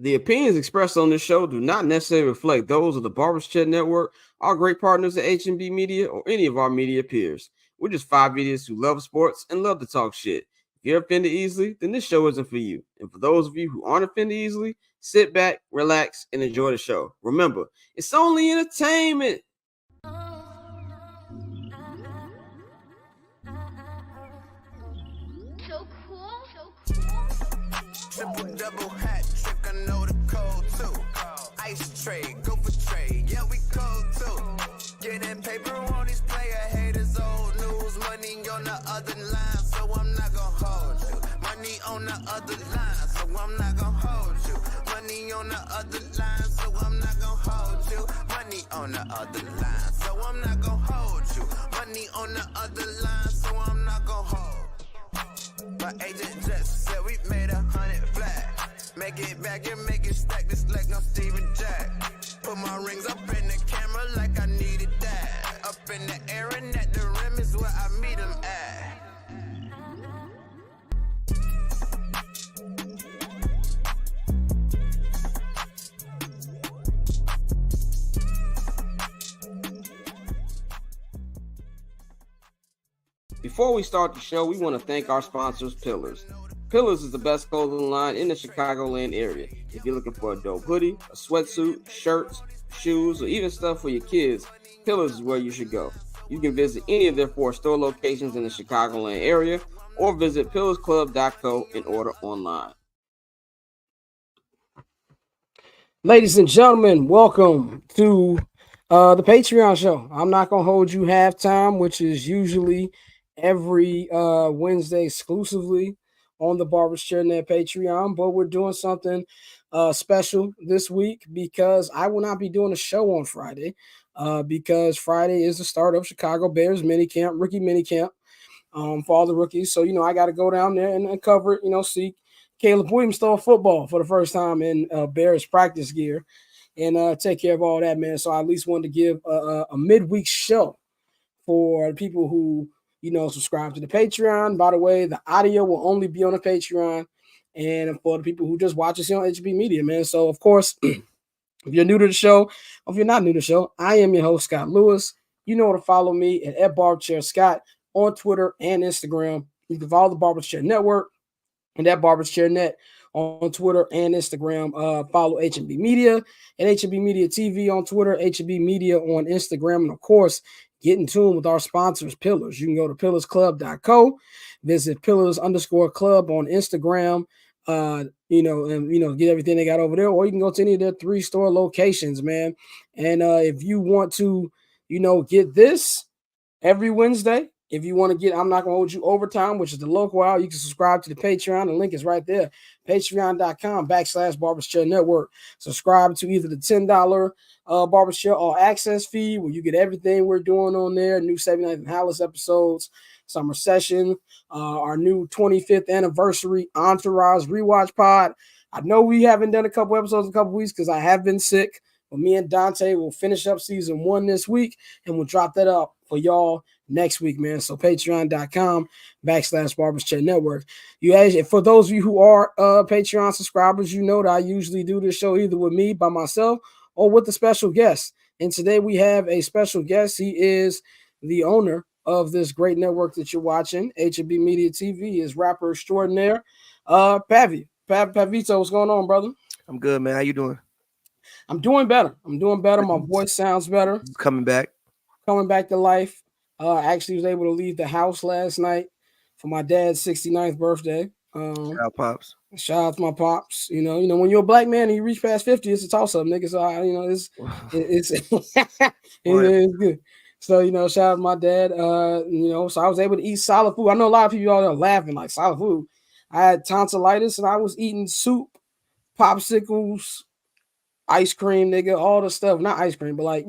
The opinions expressed on this show do not necessarily reflect those of the Barbers Chat Network, our great partners at H&B Media, or any of our media peers. We're just five idiots who love sports and love to talk shit. If you're offended easily, then this show isn't for you. And for those of you who aren't offended easily, sit back, relax, and enjoy the show. Remember, it's only entertainment. So cool. Triple double hat trick, I know the code too. Ice trade, go for trade, yeah we cold too. Getting paper on these player haters, old news. Money on the other line, so I'm not gonna hold you. Money on the other line, so I'm not gonna hold you. Money on the other line, so I'm not gonna hold you. Money on the other line, so I'm not gonna hold you. Money on the other line, so I'm not gonna hold. My agent just said we made 100 flat. Make it back and make it stack, this like no Steven Jack. Put my rings up in the camera like I needed that. Up in the air and at the rim is where I meet them at. Before we start the show, we want to thank our sponsors, Pillars. Pillars is the best clothing line in the Chicagoland area. If you're looking for a dope hoodie, a sweatsuit, shirts, shoes, or even stuff for your kids, Pillars is where you should go. You can visit any of their 4 store locations in the Chicagoland area or visit pillarsclub.co and order online. Ladies and gentlemen, welcome to the Patreon show. I'm not going to hold you halftime, which is usually every Wednesday exclusively on the Barbers Chair Net Patreon, but we're doing something special this week because I will not be doing a show on Friday because Friday is the start of Chicago Bears minicamp, rookie minicamp for all the rookies. So, I got to go down there and cover it, see Caleb Williams throw a football for the first time in Bears practice gear and take care of all that, man. So I at least wanted to give a midweek show for people who subscribe to the Patreon. By the way, the audio will only be on the Patreon, and for the people who just watch us on HB Media, man. So, of course, if you're new to the show, or if you're not new to the show, I am your host, Scott Lewis. You know to follow me at BarberChair Scott on Twitter and Instagram. You can follow the BarberChair Network and at BarberChair Net on Twitter and Instagram. Follow H&B Media and H&B Media TV on Twitter, H&B Media on Instagram, and of course, get in tune with our sponsors, Pillars. You can go to pillarsclub.co, visit pillars_club on Instagram, and get everything they got over there, or you can go to any of their 3 store locations, man. And if you want to, get this every Wednesday, if you want to get, I'm not going to hold you overtime, which is the local hour, you can subscribe to the Patreon. The link is right there, patreon.com/BarbersChair Network. Subscribe to either the $10 Barbershop All Access feed, where you get everything we're doing on there, new 79th and Hallis episodes, Summer Session, our new 25th anniversary Entourage Rewatch Pod. I know we haven't done a couple episodes in a couple weeks because I have been sick, but me and Dante will finish up season 1 this week, and we'll drop that up for y'all next week, man. So patreon.com/BarbersChat Network. For those of you who are Patreon subscribers, you know that I usually do this show either with me by myself or with a special guest. And today we have a special guest. He is the owner of this great network that you're watching, H&B Media TV, is rapper extraordinaire, Pavito. What's going on, brother? I'm good, man. How you doing? I'm doing better. My voice sounds better. Coming back to life. I actually was able to leave the house last night for my dad's 69th birthday. Shout out Pops. Shout out to my pops. When you're a black man and you reach past 50, it's a toss-up, nigga. So it's it's good. So shout out to my dad. So I was able to eat solid food. I know a lot of people out there laughing like solid food. I had tonsillitis and I was eating soup, popsicles, ice cream, nigga, all the stuff. Not ice cream, but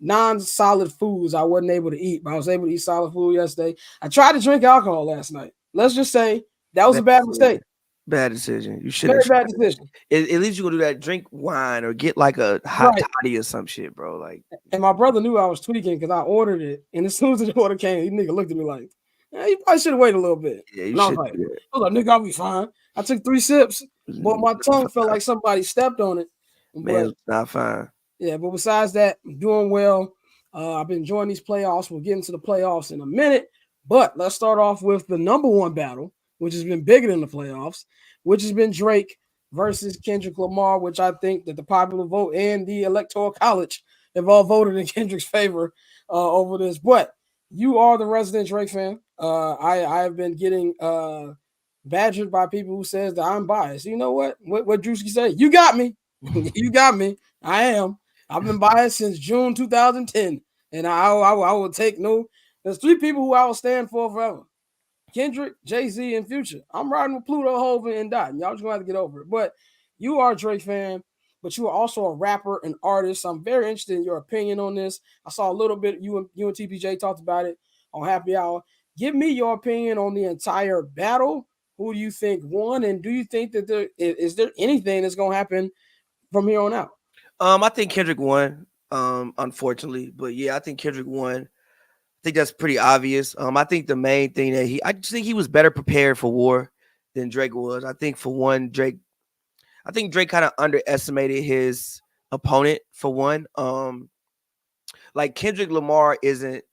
non-solid foods I wasn't able to eat, but I was able to eat solid food yesterday. I tried to drink alcohol last night. Let's just say that was a bad mistake. Bad decision. You should. Very bad decision. At least you gonna do that. Drink wine or get like a hot toddy or some shit, bro. Like, and my brother knew I was tweaking because I ordered it, and as soon as the order came, he nigga looked at me like, "Yeah, you probably should have waited a little bit." Yeah, I was like, "Nigga, I'll be fine." I took 3 sips. But my tongue felt like somebody stepped on it. Man, But it's not fine. yeah, but besides that, I'm doing well. I've been enjoying these playoffs. We'll get into the playoffs in a minute. But let's start off with the number one battle, which has been bigger than the playoffs, which has been Drake versus Kendrick Lamar, which I think that the popular vote and the Electoral College have all voted in Kendrick's favor over this. But you are the resident Drake fan. I have been getting badgered by people who says that I'm biased. You know what? What Drewski say? You got me. You got me. I am. I've been biased since June 2010, and I will take no. There's three people who I will stand for forever: Kendrick, Jay-Z, and Future. I'm riding with Pluto, Hov, and Dot. Y'all just gonna have to get over it. But you are a Drake fan, but you are also a rapper and artist. I'm very interested in your opinion on this. I saw a little bit. You and TPJ talked about it on Happy Hour. Give me your opinion on the entire battle. Who do you think won, and do you think that is there anything that's gonna happen from here on out? I think Kendrick won. Unfortunately, but yeah, I think Kendrick won. I think that's pretty obvious. I think the main thing that I just think he was better prepared for war than Drake was. I think for one, Drake kind of underestimated his opponent for one. Like Kendrick Lamar isn't.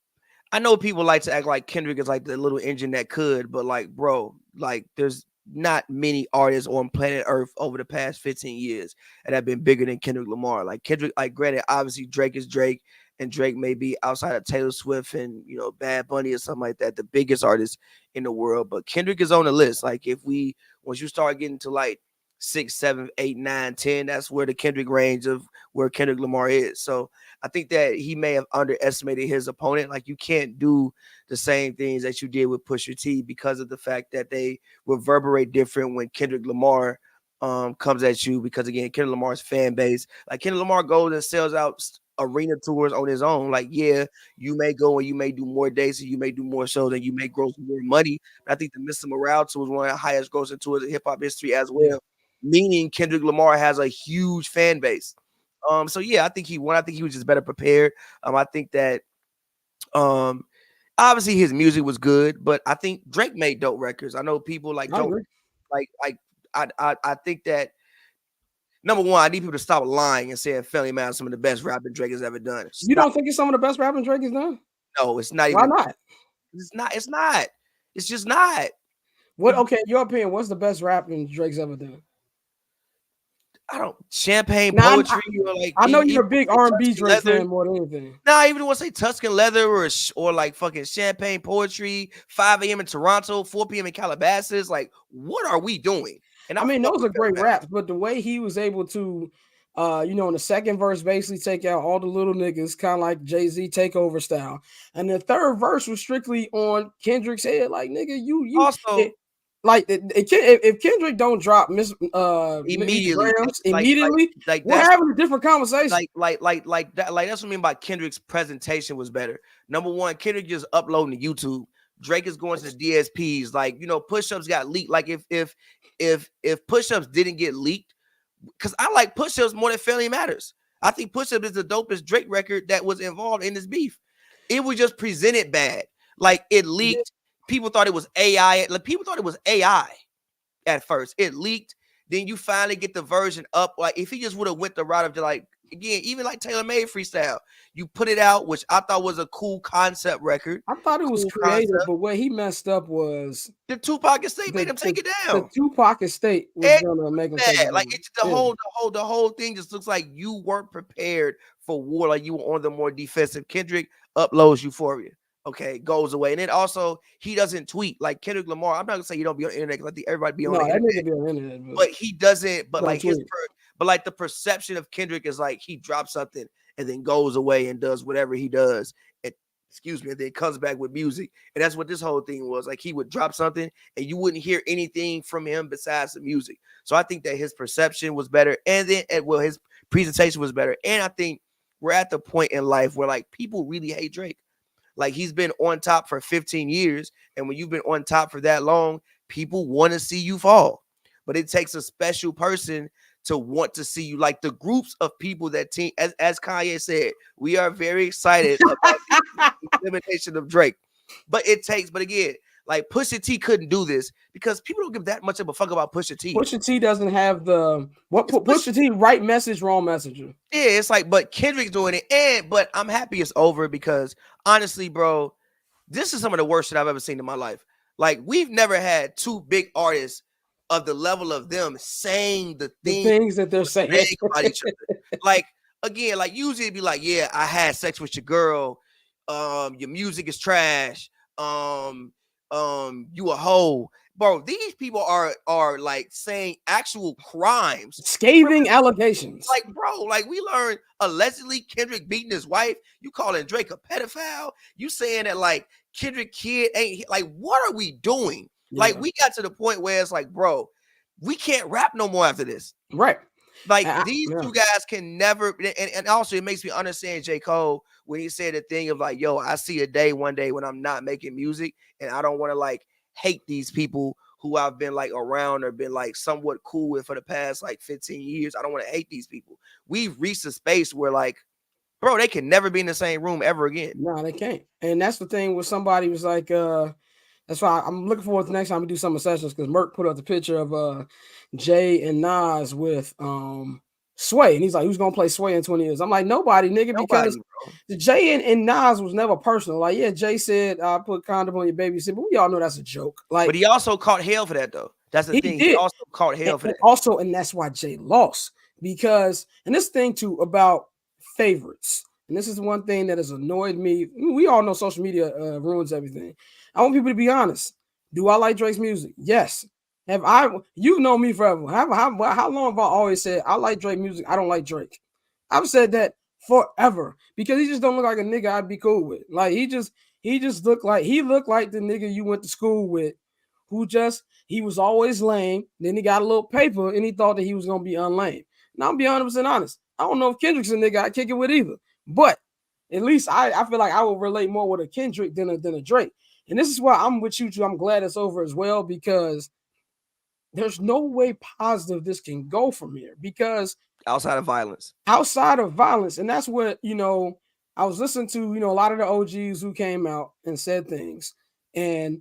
I know people like to act like Kendrick is like the little engine that could, but like, bro, like there's not many artists on planet Earth over the past 15 years that have been bigger than Kendrick Lamar. Like Kendrick, like granted, obviously Drake is Drake, and Drake may be outside of Taylor Swift and Bad Bunny or something like that, the biggest artist in the world. But Kendrick is on the list. Like once you start getting to like 6, 7, 8, 9, 10, that's where the Kendrick range of where Kendrick Lamar is. So I think that he may have underestimated his opponent. Like you can't do the same things that you did with Pusha T because of the fact that they reverberate different when Kendrick Lamar comes at you. Because again, Kendrick Lamar's fan base, like Kendrick Lamar goes and sells out arena tours on his own. Like, yeah, you may go and you may do more dates and you may do more shows and you may gross more money. But I think the Mr. Morale tour was one of the highest grossing tours in hip hop history as well. Meaning Kendrick Lamar has a huge fan base. So yeah, I think he won. I think he was just better prepared. I think that obviously his music was good, but I think Drake made dope records. I know people like don't like I think that number one, I need people to stop lying and saying Family Man is some of the best rapping Drake has ever done. You don't think it's some of the best rapping Drake has done? No, it's not. Why not? It's not. It's not. It's just not. What? Okay, your opinion. What's the best rapping Drake's ever done? I don't champagne poetry or like. I know you're a big R&B Drake fan more than anything. Nah, I even want to say Tuscan Leather or like fucking champagne poetry. 5 a.m. in Toronto, 4 p.m. in Calabasas. Like, what are we doing? And I mean, those are great raps, but the way he was able to, in the second verse, basically take out all the little niggas, kind of like Jay-Z takeover style, and the third verse was strictly on Kendrick's head. Like, nigga, you also. If Kendrick don't drop immediately, we're having a different conversation. Like that's what I mean by Kendrick's presentation was better. Number one, Kendrick just uploading to YouTube. Drake is going to the DSPs. Like, push-ups got leaked. Like if push-ups didn't get leaked, because I like push-ups more than Family Matters. I think push-ups is the dopest Drake record that was involved in this beef. It was just presented bad. Like it leaked. People thought it was AI. Like people thought it was AI at first. It leaked. Then you finally get the version up. Like if he just would have went the route of like, again, even like Taylor Made freestyle, you put it out, which I thought was a cool concept record. I thought it was creative, but where he messed up was the Tupac estate made him take it down. The Tupac estate was gonna make him take it down. Like it's the whole thing just looks like you weren't prepared for war. Like you were on the more defensive. Kendrick uploads Euphoria. Okay, goes away. And then also, he doesn't tweet. Like Kendrick Lamar, I'm not going to say you don't be on the internet because I think everybody be on the internet. Be on the internet but he doesn't, but like like the perception of Kendrick is like he drops something and then goes away and does whatever he does. And and then comes back with music. And that's what this whole thing was. Like he would drop something and you wouldn't hear anything from him besides the music. So I think that his perception was better. And then, his presentation was better. And I think we're at the point in life where like people really hate Drake. Like he's been on top for 15 years. And when you've been on top for that long, people want to see you fall. But it takes a special person to want to see you. Like the groups of people that team, as Kanye said, we are very excited about the elimination of Drake. But again, Like Pusha T couldn't do this because people don't give that much of a fuck about Pusha T. Pusha T doesn't have the Pusha T right message, wrong message. Yeah, it's like, but Kendrick's doing it, but I'm happy it's over because honestly, bro, this is some of the worst shit I've ever seen in my life. Like, we've never had two big artists of the level of them saying the things that they're saying about each other. Like, again, like usually it'd be like, yeah, I had sex with your girl. Your music is trash. You a hoe. Bro, these people are like saying actual crimes, scathing allegations. Like, bro, like we learned allegedly Kendrick beating his wife. You calling Drake a pedophile? You saying that like Kendrick kid ain't like, what are we doing? Yeah. Like, we got to the point where it's like, bro, we can't rap no more after this. Right. Like these two guys can never, and also it makes me understand J. Cole when he said the thing of like, yo, I see a day one day when I'm not making music and I don't want to like hate these people who I've been like around or been like somewhat cool with for the past like 15 years. I don't want to hate these people. We've reached a space where like, bro, they can never be in the same room ever again. No, they can't. And that's the thing where somebody was like, that's why I'm looking forward to the next time we do summer sessions because Merck put up the picture of Jay and Nas with Sway. And he's like, who's going to play Sway in 20 years? I'm like, nobody, nigga, because the Jay and Nas was never personal. Like, yeah, Jay said, I put condom on your baby. But we all know that's a joke. Like, but he also caught hell for that, though. That's the thing. He also caught hell for that. Also, and that's why Jay lost. Because, and this thing too about favorites. And this is one thing that has annoyed me. We all know social media ruins everything. I want people to be honest. Do I like Drake's music? Yes. Have I? You know me forever. How long have I always said I like Drake music? I don't like Drake. I've said that forever because he just don't look like a nigga I'd be cool with. Like he just looked like the nigga you went to school with, he was always lame. Then he got a little paper and he thought that he was gonna be unlame. Now I'm be 100% honest. I don't know if Kendrick's a nigga I kick it with either, but at least I feel like I will relate more with a Kendrick than a Drake. And this is why I'm with you, too. I'm glad it's over as well because there's no way positive this can go from here because outside of violence. And that's what, I was listening to, a lot of the OGs who came out and said things. And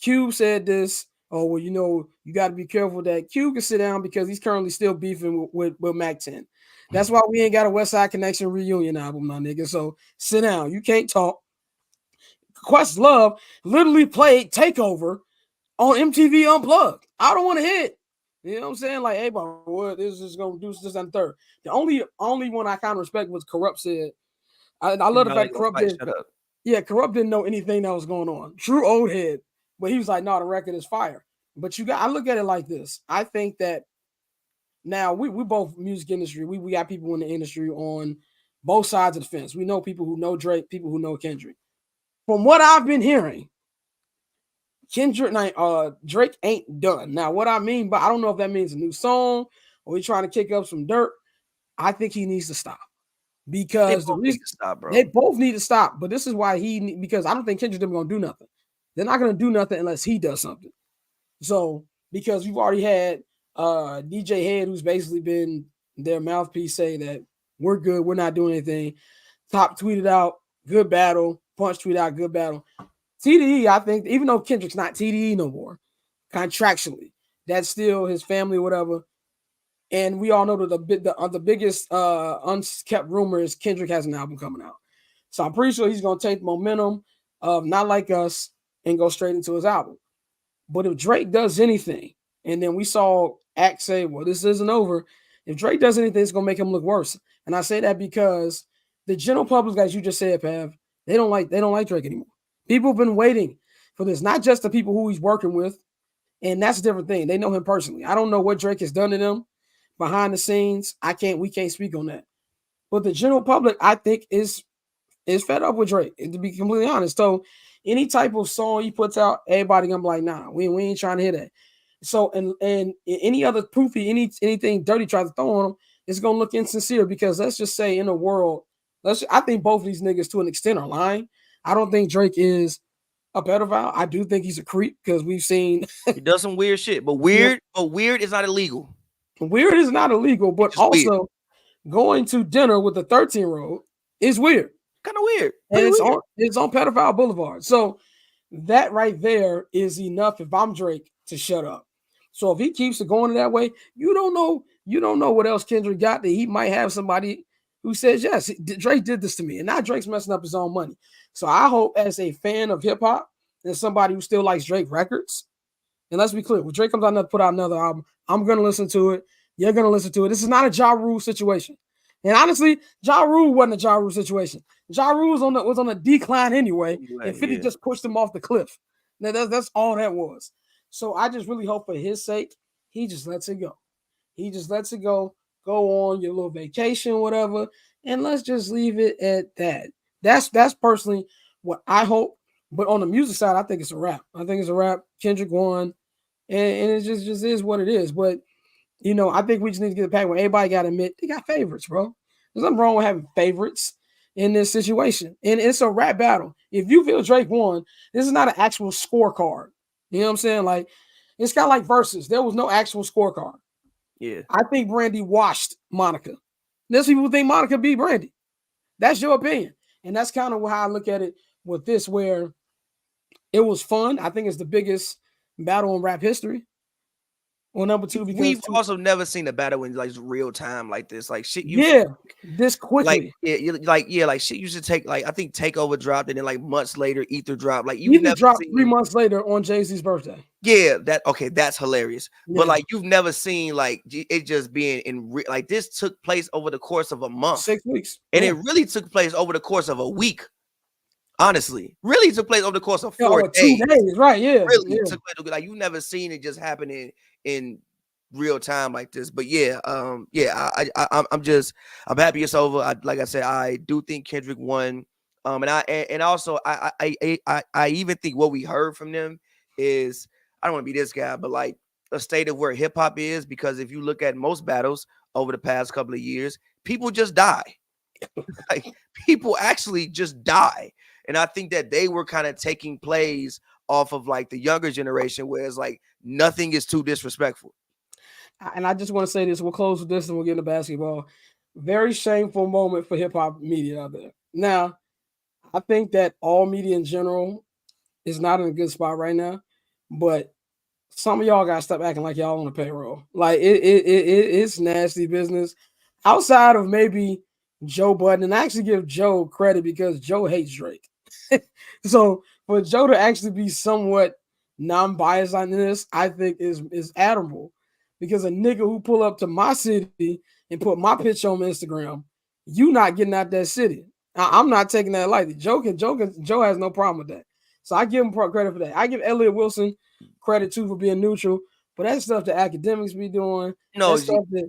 Cube said this, oh, well, you got to be careful that Cube can sit down because he's currently still beefing with Mac 10. That's why we ain't got a West Side Connection reunion album, my nigga. So sit down. You can't talk. Questlove literally played Takeover on MTV Unplugged. I don't want to hear it. You know what I'm saying? Like, hey, bro, what this is going to do this and third. The only one I kind of respect was Corrupt said. I love the fact Corrupt didn't know anything that was going on. True old head. But he was like, no, the record is fire. But I look at it like this. I think that now we both music industry. We got people in the industry on both sides of the fence. We know people who know Drake, people who know Kendrick. From what I've been hearing, Drake ain't done. Now, what I mean, but I don't know if that means a new song or he's trying to kick up some dirt. I think he needs to stop because they both need to stop. But this is why because I don't think Kendrick them gonna do nothing. They're not gonna do nothing unless he does something. So because we've already had DJ Head, who's basically been their mouthpiece, say that we're good, we're not doing anything. Top tweeted out, good battle. Punch tweet out, good battle. TDE, I think, even though Kendrick's not TDE no more, contractually, that's still his family or whatever. And we all know that the biggest unkept rumor is Kendrick has an album coming out. So I'm pretty sure he's going to take the momentum of Not Like Us and go straight into his album. But if Drake does anything, and then we saw Act say, well, this isn't over. If Drake does anything, it's going to make him look worse. And I say that because the general public, as you just said, Pav, they don't like Drake anymore. People have been waiting for this, not just the people who he's working with. And that's a different thing. They know him personally. I don't know what Drake has done to them behind the scenes. We can't speak on that. But the general public, I think, is fed up with Drake, to be completely honest. So any type of song he puts out, everybody gonna be like, nah, we ain't trying to hear that. So and any other poofy, anything dirty tries to throw on him, it's gonna look insincere because let's just say in the world, I think both of these niggas to an extent are lying. I don't think Drake is a pedophile. I do think he's a creep because we've seen he does some weird shit, but weird is not illegal. Weird is not illegal, but also weird. Going to dinner with a 13-year-old is weird. Kind of weird. And it's on Pedophile Boulevard. So that right there is enough if I'm Drake to shut up. So if he keeps it going that way, you don't know what else Kendrick got that he might have somebody who says, yes, Drake did this to me. And now Drake's messing up his own money. So I hope as a fan of hip hop and somebody who still likes Drake records, and let's be clear, when Drake comes out and put out another album, I'm going to listen to it. You're going to listen to it. This is not a Ja Rule situation. And honestly, Ja Rule wasn't a Ja Rule situation. Ja Rule was on a decline anyway, and 50 just pushed him off the cliff. Now, that's all that was. So I just really hope for his sake, he just lets it go. He just lets it go. Go on your little vacation, whatever, and let's just leave it at that. That's personally what I hope. But on the music side, I think it's a wrap. I think it's a wrap. Kendrick won, and it just is what it is. But I think we just need to get the pack where everybody got to admit they got favorites, bro. There's nothing wrong with having favorites in this situation. And it's a rap battle. If you feel Drake won, this is not an actual scorecard. You know what I'm saying? Like, it's kind of like versus. There was no actual scorecard. Yeah. I think Brandy washed Monica. There's people who think Monica beat Brandy. That's your opinion. And that's kind of how I look at it with this, where it was fun. I think it's the biggest battle in rap history. Well, number two, because we've also never seen a battle in like real time like this. Like shit, this quickly. Like shit used to take like I think Takeover dropped and then like months later Ether dropped. Like you never dropped 3 months later on Jay-Z's birthday. Yeah, that's hilarious. Yeah. But like you've never seen like it just being like this took place over the course of a month, 6 weeks, and it really took place over the course of a week. Honestly, really took place over the course of 4 days. 2 days, right? Yeah, really took place. Like you've never seen it just happening in real time like this. But I'm happy it's over. Like I said, I do think Kendrick won. And also I even think what we heard from them is, I don't want to be this guy, but like a state of where hip hop is, because if you look at most battles over the past couple of years, people just die. Like people actually just die. And I think that they were kind of taking plays off of like the younger generation, where it's like nothing is too disrespectful. And I just want to say this, we'll close with this and we'll get into basketball. Very shameful moment for hip hop media out there. Now, I think that all media in general is not in a good spot right now, but some of y'all gotta stop acting like y'all on the payroll. Like it's nasty business. Outside of maybe Joe Budden, and I actually give Joe credit because Joe hates Drake. So for Joe to actually be somewhat non-biased on this, I think is admirable. Because a nigga who pull up to my city and put my picture on Instagram, you not getting out that city. I'm not taking that lightly. Joe has no problem with that. So I give him credit for that. I give Elliott Wilson credit too for being neutral. But that stuff the academics be doing. No,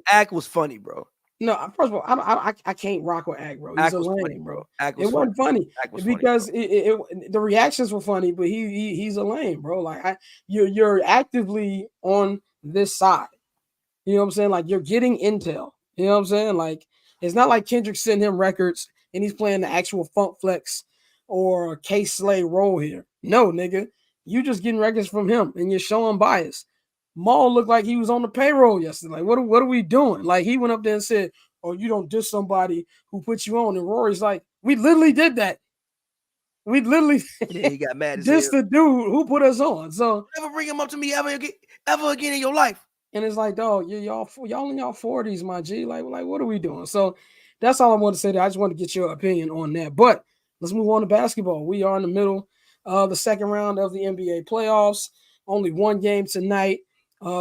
Ack was funny, bro. No, first of all, I can't rock with Ack, bro. He's a lame, funny, bro. It wasn't funny because funny, the reactions were funny, but he's a lame, bro. Like you're actively on this side. You know what I'm saying? Like you're getting intel. You know what I'm saying? Like it's not like Kendrick sending him records and he's playing the actual Funk Flex or K-Slay role here. No, nigga, you just getting records from him and you're showing bias. Maul looked like he was on the payroll yesterday. Like, what are we doing? Like, he went up there and said, "Oh, you don't diss somebody who put you on." And Rory's like, "We literally did that. We literally he got mad. Just the dude who put us on." So never bring him up to me ever again in your life. And it's like, dog, y'all in y'all 40s, my G. Like, what are we doing? So that's all I want to say there. I just want to get your opinion on that. But let's move on to basketball. We are in the middle of the second round of the NBA playoffs. Only one game tonight.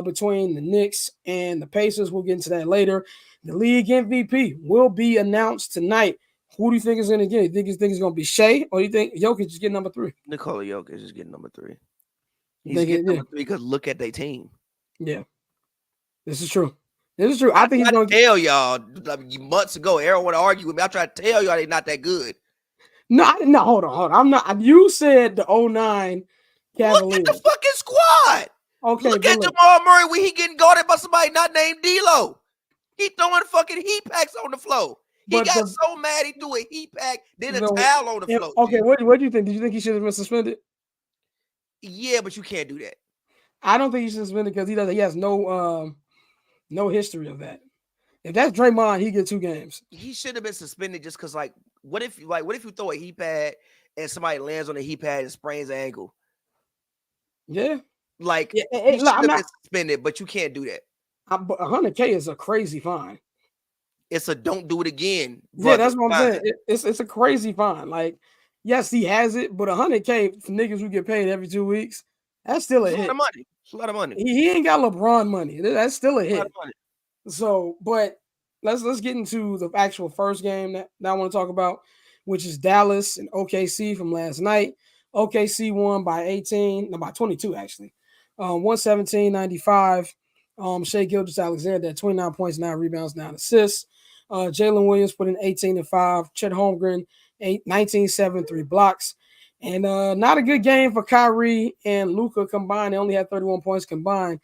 Between the Knicks and the Pacers. We'll get into that later. The league MVP will be announced tonight. Who do you think is going to get it? You think it's going to be Shea, or do you think Jokic is getting number 3? Nikola Jokic is getting number 3. He's getting number 3 because look at their team. Yeah, this is true. I think he's going to tell y'all months ago. Aaron want to argue with me. I tried to tell y'all they're not that good. No, hold on. I'm not. You said the 09 Cavaliers. Look at the fucking squad. Okay, look at Jamal Murray when he getting guarded by somebody not named D'Lo. He throwing fucking heat packs on the floor. He got so mad he threw a heat pack, then a towel on the floor. Okay, what do you think? Did you think he should have been suspended? Yeah, but you can't do that. I don't think he should be suspended because he has no history of that. If that's Draymond, he get 2 games. He should have been suspended just because, like, what if you throw a heat pad and somebody lands on the heat pad and sprains an ankle? Yeah. Like Yeah. he Look, shouldn't I'm have been not. suspended, but you can't do that. But 100K is a crazy fine. It's a don't do it again, Yeah, brother. that's what I'm Fine. saying. It's a crazy fine. Like, yes, he has it, but 100K for niggas who get paid every 2 weeks, that's still a It's a lot of hit. money. It's a lot of money. He ain't got LeBron money. That's still a A lot of hit. money. So, but let's get into the actual first game that I want to talk about, which is Dallas and OKC from last night. OKC won by 18, no, by 22 actually. 117-95. Shea Gilgeous-Alexander had 29 points, 9 rebounds, 9 assists. Jalen Williams put in 18 and 5. Chet Holmgren, 19-7, 3 blocks. And not a good game for Kyrie and Luka combined. They only had 31 points combined.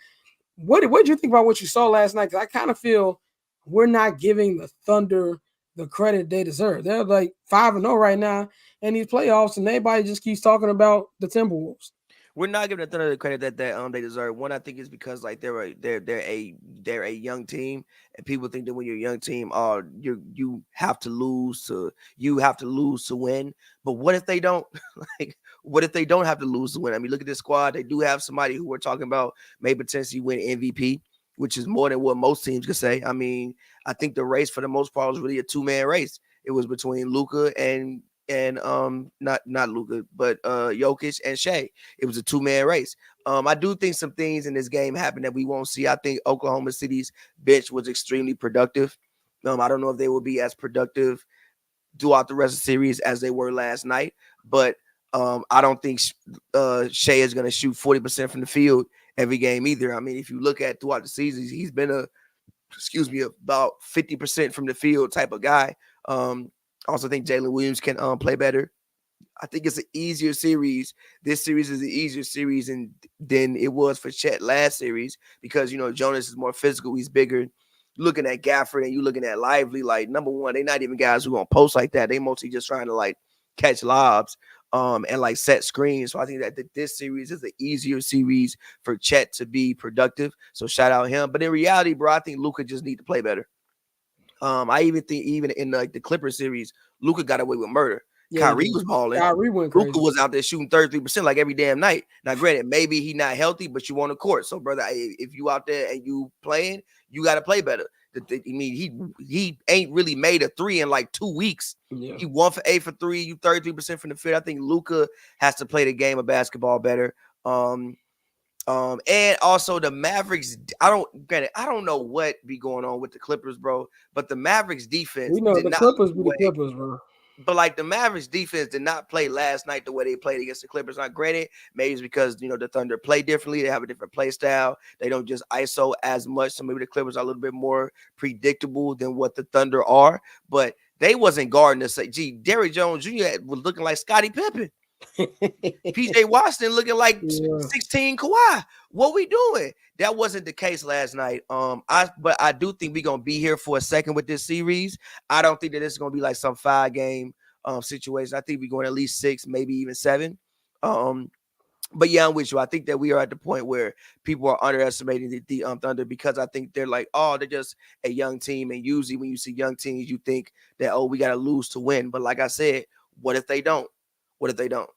What did you think about what you saw last night? Because I kind of feel we're not giving the Thunder the credit they deserve. They're like 5-0 right now in these playoffs, and everybody just keeps talking about the Timberwolves. We're not giving the Thunder the credit that they deserve. One, I think is because like they're a young team, and people think that when you're a young team, you have to lose to win. But what if they don't? Like, what if they don't have to lose to win? I mean, look at this squad. They do have somebody who we're talking about may potentially win MVP, which is more than what most teams could say. I mean, I think the race for the most part was really a 2-man race. It was between Luka and not Luka, but Jokic and Shea. It was a 2-man race. I do think some things in this game happened that we won't see. I think Oklahoma City's bench was extremely productive. I don't know if they will be as productive throughout the rest of the series as they were last night, but I don't think Shea is going to shoot 40% from the field every game either. I mean, if you look at throughout the season, he's been about 50% from the field type of guy. I also think Jalen Williams can play better. I think it's an easier series. This series is an easier series than it was for Chet last series because, Jonas is more physical. He's bigger. Looking at Gafford and you looking at Lively, like, number one, they're not even guys who going to post like that. They mostly just trying to, like, catch lobs and, like, set screens. So I think that this series is an easier series for Chet to be productive. So shout out him. But in reality, bro, I think Luka just need to play better. I even think even in like the Clippers series, Luka got away with murder. Yeah, Kyrie was balling. Kyrie went crazy. Luka was out there shooting 33% like every damn night. Now, granted, maybe he not healthy, but you on the court. So, brother, if you out there and you playing, you got to play better. I mean, he ain't really made a 3 in like 2 weeks. Yeah. He 1 for 8 for 3. You 33% from the field. I think Luka has to play the game of basketball better. And also the Mavericks, I don't know what be going on with the Clippers, bro. But the Mavericks defense, we know the Clippers be the Clippers, bro. But like the Mavericks defense did not play last night the way they played against the Clippers. Now, granted, maybe it's because the Thunder play differently. They have a different play style. They don't just ISO as much. So maybe the Clippers are a little bit more predictable than what the Thunder are. But they wasn't guarding us. Derrick Jones Jr. was looking like Scottie Pippen. PJ Washington looking like 16 Kawhi. What we doing? That wasn't the case last night. But I do think we're gonna be here for a second with this series. I don't think that it's gonna be like some 5-game situation. I think we're going at least 6, maybe even 7. But yeah, I'm with you. I think that we are at the point where people are underestimating the Thunder because I think they're like, they're just a young team. And usually when you see young teams, you think that, we got to lose to win. But like I said, what if they don't? What if they don't?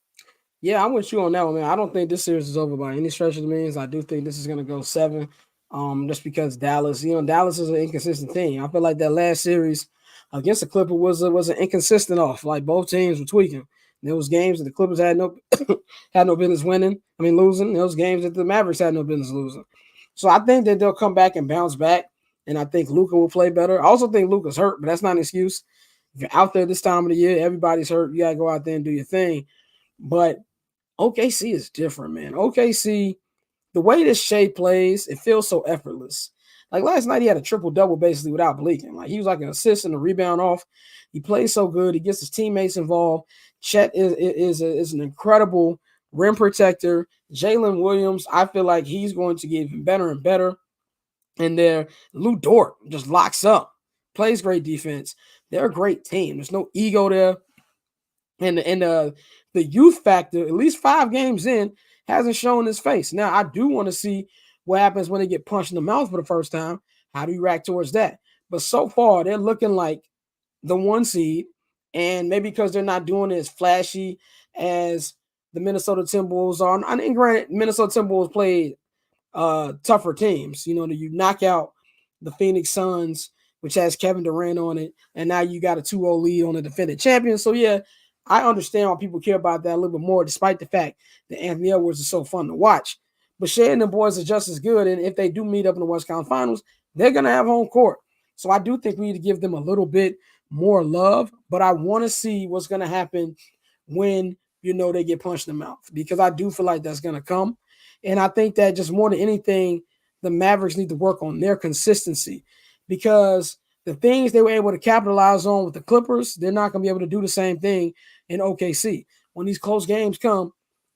Yeah, I'm with you on that one, man. I don't think this series is over by any stretch of the means. I do think this is going to go 7, just because Dallas, Dallas is an inconsistent team. I feel like that last series against the Clippers was an inconsistent off. Like both teams were tweaking. There was games that the Clippers had no business losing. There was games that the Mavericks had no business losing. So I think that they'll come back and bounce back, and I think Luka will play better. I also think Luka's hurt, but that's not an excuse. If you're out there this time of the year, everybody's hurt. You got to go out there and do your thing. But OKC is different, man. OKC, the way this Shea plays, it feels so effortless. Like last night, he had a triple-double basically without blinking. Like he was like an assist and a rebound off. He plays so good. He gets his teammates involved. Chet is an incredible rim protector. Jalen Williams, I feel like he's going to get even better and better. And there, Lou Dort just locks up, plays great defense. They're a great team. There's no ego there. And the youth factor, at least 5 games in, hasn't shown his face. Now, I do want to see what happens when they get punched in the mouth for the first time. How do you react towards that? But so far, they're looking like the 1 seed. And maybe because they're not doing it as flashy as the Minnesota Timberwolves are. And granted, Minnesota Timberwolves played tougher teams. You know, you knock out the Phoenix Suns, which has Kevin Durant on it, and now you got a 2-0 lead on the defending champion. So yeah, I understand why people care about that a little bit more, despite the fact that Anthony Edwards is so fun to watch. But Shea and the boys are just as good, and if they do meet up in the West Conference Finals, they're gonna have home court. So I do think we need to give them a little bit more love, but I want to see what's gonna happen when they get punched in the mouth, because I do feel like that's gonna come. And I think that just more than anything, the Mavericks need to work on their consistency, because the things they were able to capitalize on with the Clippers, they're not going to be able to do the same thing in OKC. When these close games come,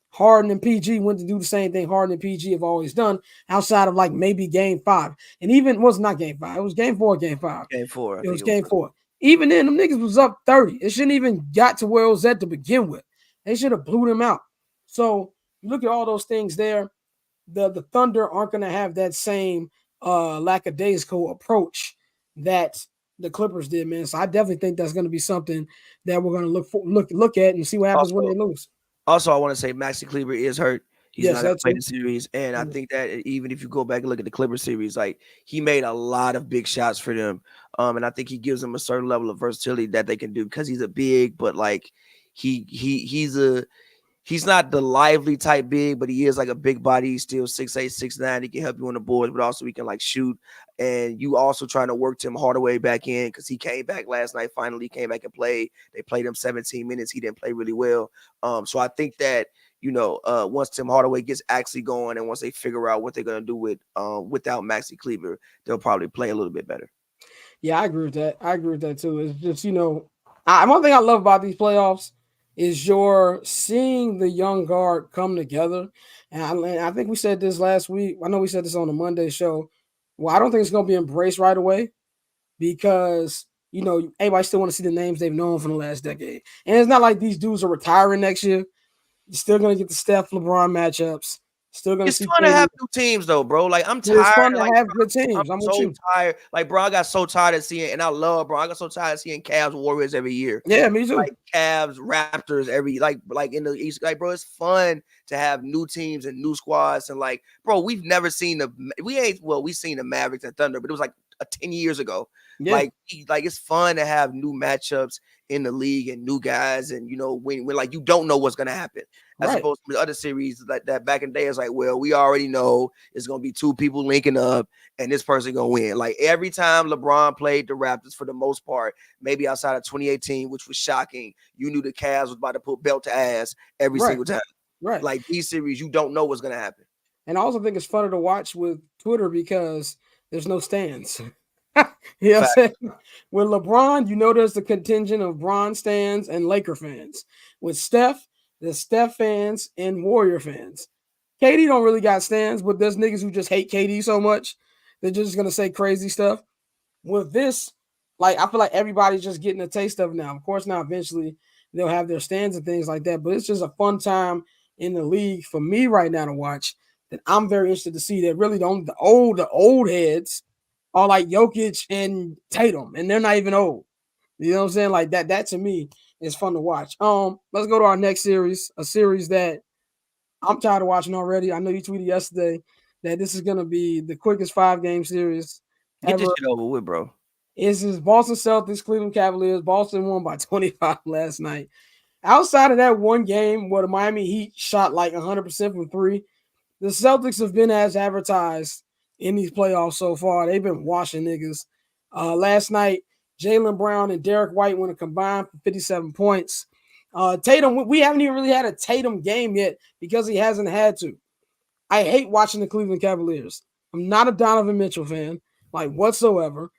Harden and PG went to do the same thing Harden and PG have always done, outside of like maybe game 5. And even was not game 5. It was game 4, game 5. Game 4. It was game 4. Even then, them niggas was up 30. It shouldn't even got to where it was at to begin with. They should have blew them out. So you look at all those things there. The Thunder aren't going to have that same lackadaisical approach that the Clippers did, man. So I definitely think that's going to be something that we're going to look at and see what happens when they lose. Also, I want to say Maxi Kleber is hurt. He's not going to play the series. And I think that even if you go back and look at the Clippers series, like, he made a lot of big shots for them. And I think he gives them a certain level of versatility that they can do, because he's a big, but like he's not the lively type big, but he is like a big body. He's still 6'8", 6'9". He can help you on the boards, but also he can like shoot. And you also trying to work Tim Hardaway back in, because he came back last night. Finally came back and played. They played him 17 minutes. He didn't play really well. So I think that, once Tim Hardaway gets actually going, and once they figure out what they're going to do without Maxi Kleber, they'll probably play a little bit better. Yeah, I agree with that. I agree with that too. It's just, one thing I love about these playoffs is you're seeing the young guard come together. And I think we said this last week. I know we said this on the Monday show. Well, I don't think it's going to be embraced right away, because, everybody still want to see the names they've known from the last decade. And it's not like these dudes are retiring next year. You're still going to get the Steph LeBron matchups. Still gonna. It's fun to have new teams, though, bro. Like, I'm tired. It's fun to like, have good teams. I'm so tired. Like, bro, I got so tired of seeing, and I love, bro. I got so tired of seeing Cavs Warriors every year. Yeah, me too. Like Cavs Raptors every like in the East. Like, bro, it's fun to have new teams and new squads. And like, bro, we've never seen we've seen the Mavericks and Thunder, but it was like 10 years ago. Yeah. Like it's fun to have new matchups in the league and new guys, and when like you don't know what's gonna happen. As opposed to the other series that back in the day is like, well, we already know it's gonna be two people linking up and this person gonna win. Like, every time LeBron played the Raptors, for the most part, maybe outside of 2018, which was shocking, you knew the Cavs was about to put belt to ass every single time. Right. Like, these series, you don't know what's gonna happen. And I also think it's funner to watch with Twitter because there's no stands. You know what I'm saying? With LeBron, there's the contingent of Bron stands and Laker fans. With Steph, there's Steph fans and Warrior fans. KD don't really got stands, but there's niggas who just hate KD so much they're just gonna say crazy stuff. With this, like, I feel like everybody's just getting a taste of it now. Of course, now eventually they'll have their stands and things like that, but it's just a fun time in the league for me right now to watch. That I'm very interested to see. That really the old heads are like Jokic and Tatum, and they're not even old. You know what I'm saying? Like that to me is fun to watch. Let's go to our next series, a series that I'm tired of watching already. I know you tweeted yesterday that this is gonna be the quickest 5-game series ever. Get this shit over with, bro. This is Boston Celtics, Cleveland Cavaliers. Boston won by 25 last night. Outside of that one game where the Miami Heat shot like 100% from 3, the Celtics have been as advertised in these playoffs so far. They've been washing niggas. Last night, Jaylen Brown and Derek White went a combined for 57 points. Tatum, we haven't even really had a Tatum game yet because he hasn't had to. I hate watching the Cleveland Cavaliers. I'm not a Donovan Mitchell fan, like, whatsoever.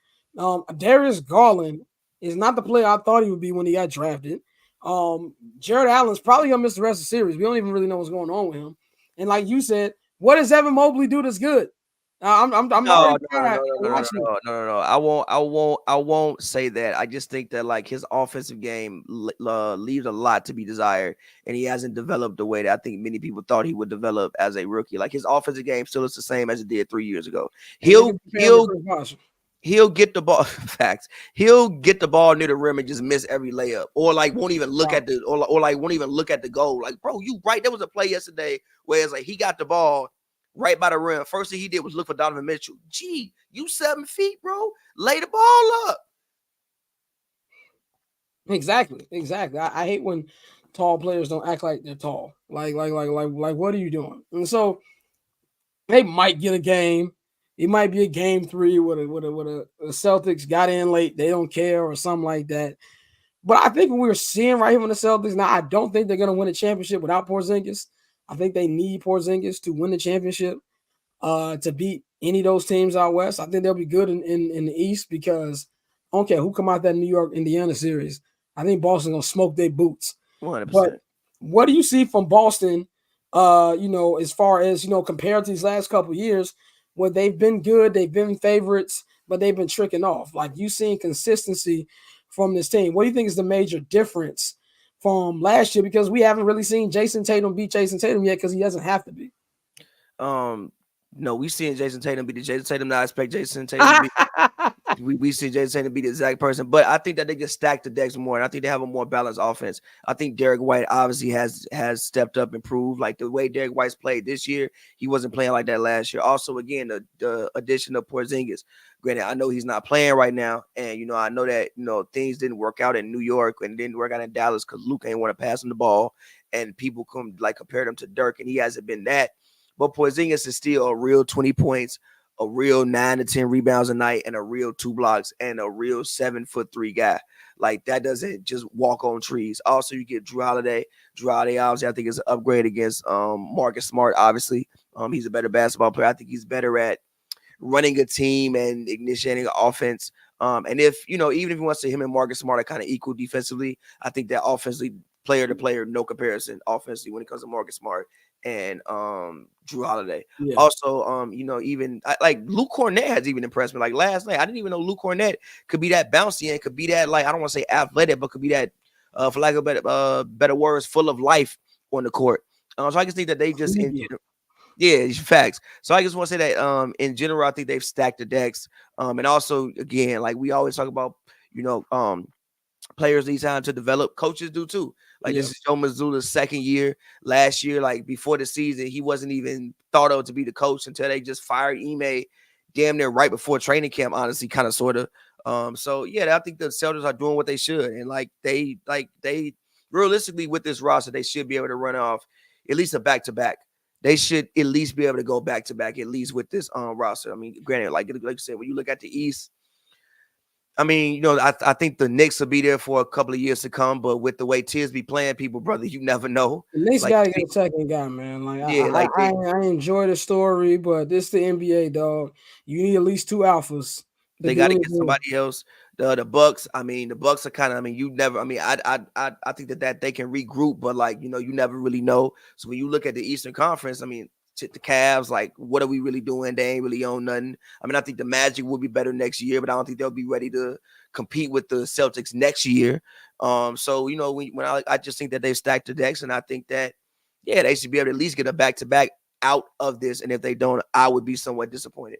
Darius Garland is not the player I thought he would be when he got drafted. Jared Allen's probably going to miss the rest of the series. We don't even really know what's going on with him. And like you said, what does Evan Mobley do that's good? No. I won't say that. I just think that, like, his offensive game leaves a lot to be desired, and he hasn't developed the way that I think many people thought he would develop as a rookie. Like, his offensive game still is the same as it did 3 years ago. He'll he'll get the ball. Facts. He'll get the ball near the rim and just miss every layup, or like won't even look at the, or like won't even look at the goal. Like, bro, you right? There was a play yesterday where it's like he got the ball right by the rim. First thing he did was look for Donovan Mitchell. Gee, you 7 feet, bro. Lay the ball up. Exactly. I hate when tall players don't act like they're tall. Like, what are you doing? And so they might get a game. It might be a game 3 with a Celtics got in late. They don't care or something like that. But I think what we're seeing right here from the Celtics now, I don't think they're going to win a championship without Porzingis. I think they need Porzingis to win the championship, to beat any of those teams out west. I think they'll be good in the East because I don't care who come out that New York Indiana series. I think Boston's going to smoke their boots. 100%. But what do you see from Boston, as far as, compared to these last couple of years where they've been good, they've been favorites, but they've been tricking off? Like, you seen consistency from this team. What do you think is the major difference from last year? Because we haven't really seen Jason Tatum beat Jason Tatum yet because he doesn't have to be. No, we seeing Jason Tatum be the Jason Tatum that I expect Jason Tatum to be. We see Jason Tatum be the exact person, but I think that they just stack the decks more, and I think they have a more balanced offense. I think Derek White obviously has stepped up, improved. Like the way Derek White's played this year, he wasn't playing like that last year. Also, again, the addition of Porzingis. Granted, I know he's not playing right now, and I know that things didn't work out in New York and didn't work out in Dallas because Luke ain't want to pass him the ball, and people compared him to Dirk, and he hasn't been that. But Porzingis is still a real 20 points, a real 9 to 10 rebounds a night, and a real 2 blocks, and a real 7'3" guy. Like, that doesn't just walk on trees. Also, you get Drew Holiday. Drew Holiday, obviously, I think is an upgrade against Marcus Smart. Obviously, he's a better basketball player. I think he's better at running a team and initiating an offense. And if even if you want to say him and Marcus Smart are kind of equal defensively, I think that offensively, player to player, no comparison offensively when it comes to Marcus Smart and Drew Holiday. Yeah. Also, even like Luke Cornett has even impressed me. Like last night, I didn't even know Luke Cornett could be that bouncy and could be that, like, I don't want to say athletic, but could be that, for lack of better words, full of life on the court. So I just think that they just facts. So I just want to say that in general, I think they've stacked the decks. And also, again, like we always talk about, players need time to develop. Coaches do too. Like, this is Joe Mazzulla's second year. Last year, like before the season, he wasn't even thought of to be the coach until they just fired Ime damn near right before training camp, honestly, kind of sort of. So yeah, I think the Celtics are doing what they should. And they realistically with this roster, they should be able to run off at least a back-to-back. They should at least be able to go back-to-back, at least with this roster. I mean, granted, like you said, when you look at the East, I mean, I think the Knicks will be there for a couple of years to come, but with the way Tiz be playing people, brother, you never know. The Knicks gotta get a second guy, man. Like, I enjoy the story, but this the NBA, dog. You need at least 2 alphas. They got to get somebody else. The Bucks. I mean, the Bucks are kind of. I mean, you never. I mean, I think that they can regroup, but like you never really know. So when you look at the Eastern Conference, I mean, the Cavs, like, what are we really doing? They ain't really on nothing. I mean, I think the Magic will be better next year, but I don't think they'll be ready to compete with the Celtics next year. So when I just think that they've stacked the decks, and I think that they should be able to at least get a back-to-back out of this. And if they don't, I would be somewhat disappointed.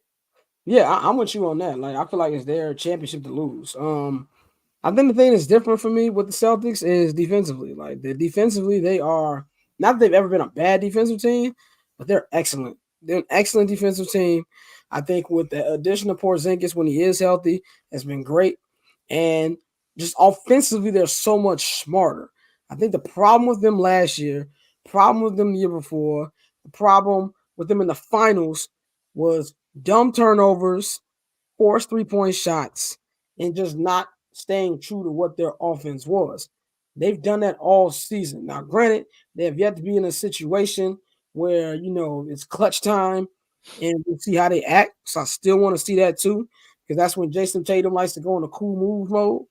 Yeah, I'm with you on that. Like, I feel like it's their championship to lose. I think the thing that's different for me with the Celtics is defensively. Like, defensively, they are not that they've ever been a bad defensive team, but they're excellent. They're an excellent defensive team. I think with the addition of Porzingis when he is healthy, has been great. And just offensively, they're so much smarter. I think the problem with them last year, problem with them the year before, the problem with them in the finals was dumb turnovers, forced 3-point shots, and just not staying true to what their offense was. They've done that all season. Now, granted, they have yet to be in a situation where, it's clutch time and we'll see how they act. So I still want to see that too, because that's when Jason Tatum likes to go into cool move mode.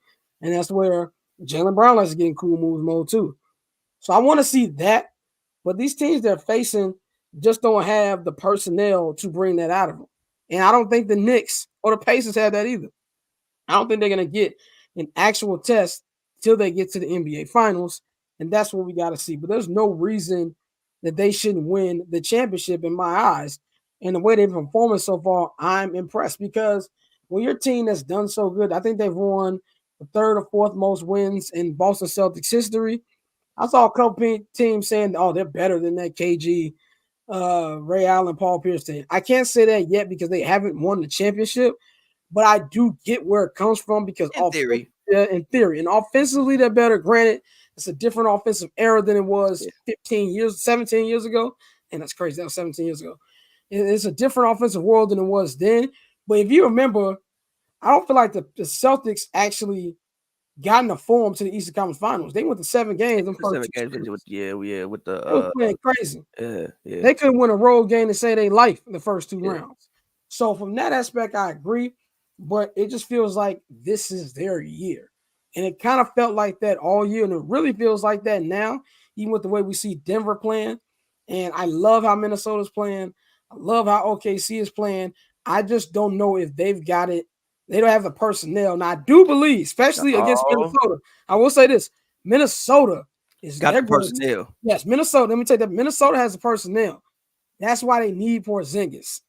And that's where Jaylen Brown likes to get in cool move mode too. So I want to see that. But these teams they're facing just don't have the personnel to bring that out of them. And I don't think the Knicks or the Pacers have that either. I don't think they're going to get an actual test till they get to the NBA Finals. And that's what we got to see. But there's no reason that they shouldn't win the championship in my eyes. And the way they've been performing so far, I'm impressed because Well, your team that's done so good, I think they've won the third or fourth most wins in Boston Celtics history. I saw a couple teams saying, "Oh, they're better than that KG, Ray Allen, Paul Pierce team." I can't say that yet because they haven't won the championship, but I do get where it comes from because In theory. in theory, and offensively they're better. Granted, it's a different offensive era than it was 15 years, 17 years ago, and that's crazy. That was 17 years ago. It's a different offensive world than it was then. But if you remember, I don't feel like the Celtics actually got in the form to the Eastern Conference Finals. They went to 7 games. Them first 7 two games series. with with the They was playing crazy. yeah. They couldn't win a road game to save their life in the first 2 rounds. So from that aspect, I agree. But it just feels like this is their year. And it kind of felt like that all year. And it really feels like that now, even with the way we see Denver playing. And I love how Minnesota's playing. I love how OKC is playing. I just don't know if they've got it. They don't have the personnel. Now, I do believe, especially against Minnesota, I will say this. Minnesota is got the personnel. Yes, Minnesota. Let me tell you that Minnesota has the personnel. That's why they need Porzingis.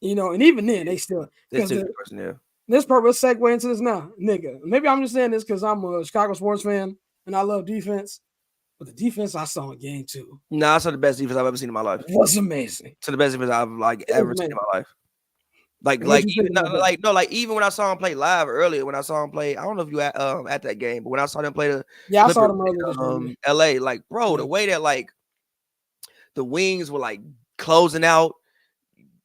And even then, they still because personnel. This purpose segue into this now, nigga. Maybe I'm just saying this because I'm a Chicago sports fan and I love defense. But the defense I saw in game 2. Nah, it's not the best defense I've ever seen in my life. It was amazing. It's the best defense I've ever seen in my life. Even when I saw him play live earlier, when I saw him play, I don't know if you at that game, but when I saw them play I saw them earlier. LA, bro, the way that the wings were closing out,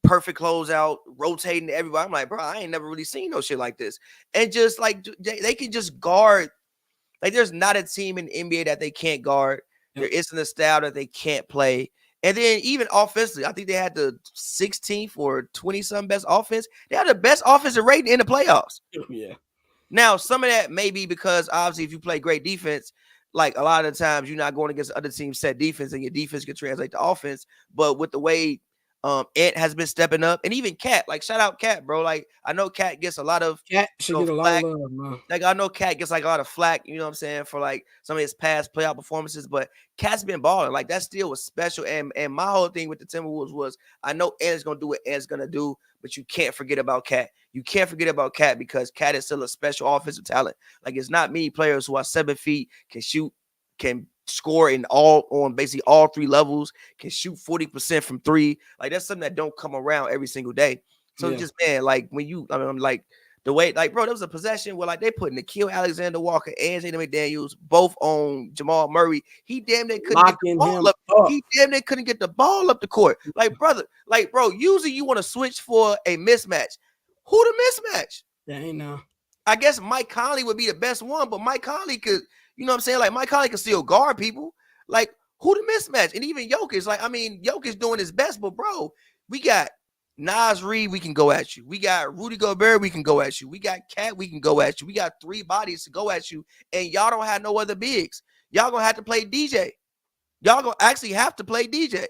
perfect closeout, rotating to everybody. I'm like, bro, I ain't never really seen no shit like this. And just they can just guard. There's not a team in the NBA that they can't guard. There isn't a style that they can't play. And then even offensively, I think they had the 16th or 20-something best offense. They had the best offensive rating in the playoffs. Yeah. Now, some of that may be because obviously if you play great defense, a lot of the times you're not going against other teams' set defense and your defense can translate to offense. But with the way Ant has been stepping up, and even Cat, shout out Cat, bro. I know Cat gets a lot of Cat should get a lot of love, man. I know Cat gets a lot of flack, you know what I'm saying, for some of his past playoff performances, but Cat's been balling. That still was special. And my whole thing with the Timberwolves was I know Ant's gonna do what Ant's gonna do, but you can't forget about Cat. You can't forget about Cat because Cat is still a special offensive talent. It's not many players who are 7 feet, can shoot, can score on basically all 3 levels, can shoot 40% from 3. That's something that don't come around every single day. So just, man, when you, the way, bro, there was a possession where they put Nikhil Alexander-Walker and Jaden McDaniels both on Jamal Murray. He damn near couldn't get the ball up. He damn near couldn't get the ball up the court. Bro, usually you want to switch for a mismatch. Who the mismatch? That ain't no. I guess Mike Conley would be the best one, but Mike Conley could, you know what I'm saying? Mike Conley can still guard people. Who the mismatch? And even Jokic, Jokic doing his best, but bro, we got Naz Reid, we can go at you. We got Rudy Gobert, we can go at you. We got Cat, we can go at you. We got 3 bodies to go at you, and y'all don't have no other bigs. Y'all gonna have to play DJ. Y'all gonna actually have to play DJ.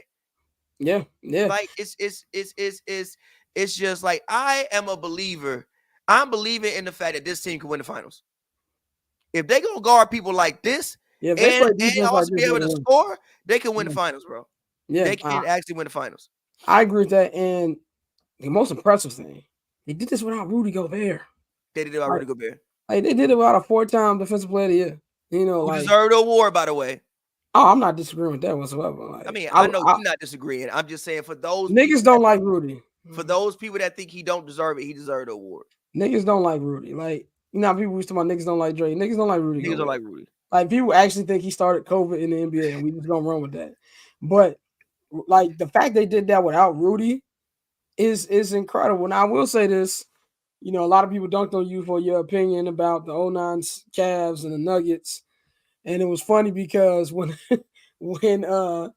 Yeah. It's just I am a believer. I'm believing in the fact that this team can win the finals. If they gonna guard people like this, and also be able to score, they can win the finals, bro. Yeah, they can actually win the finals. I agree with that. And the most impressive thing, they did this without Rudy Gobert. They did it without Rudy Gobert. They did it without a 4-time defensive player of the year. Who deserved the award, by the way. Oh, I'm not disagreeing with that whatsoever. I know you're not disagreeing. I'm just saying for those niggas don't like Rudy. For those people that think he don't deserve it, he deserved the award. Niggas don't like Rudy. People used to about niggas don't like Dre. Niggas don't like Rudy. Niggas don't like Rudy. People actually think he started COVID in the NBA, and we just gonna run with that. But the fact they did that without Rudy is incredible. Now I will say this, a lot of people dunked on you for your opinion about the 09 Cavs and the Nuggets, and it was funny because when the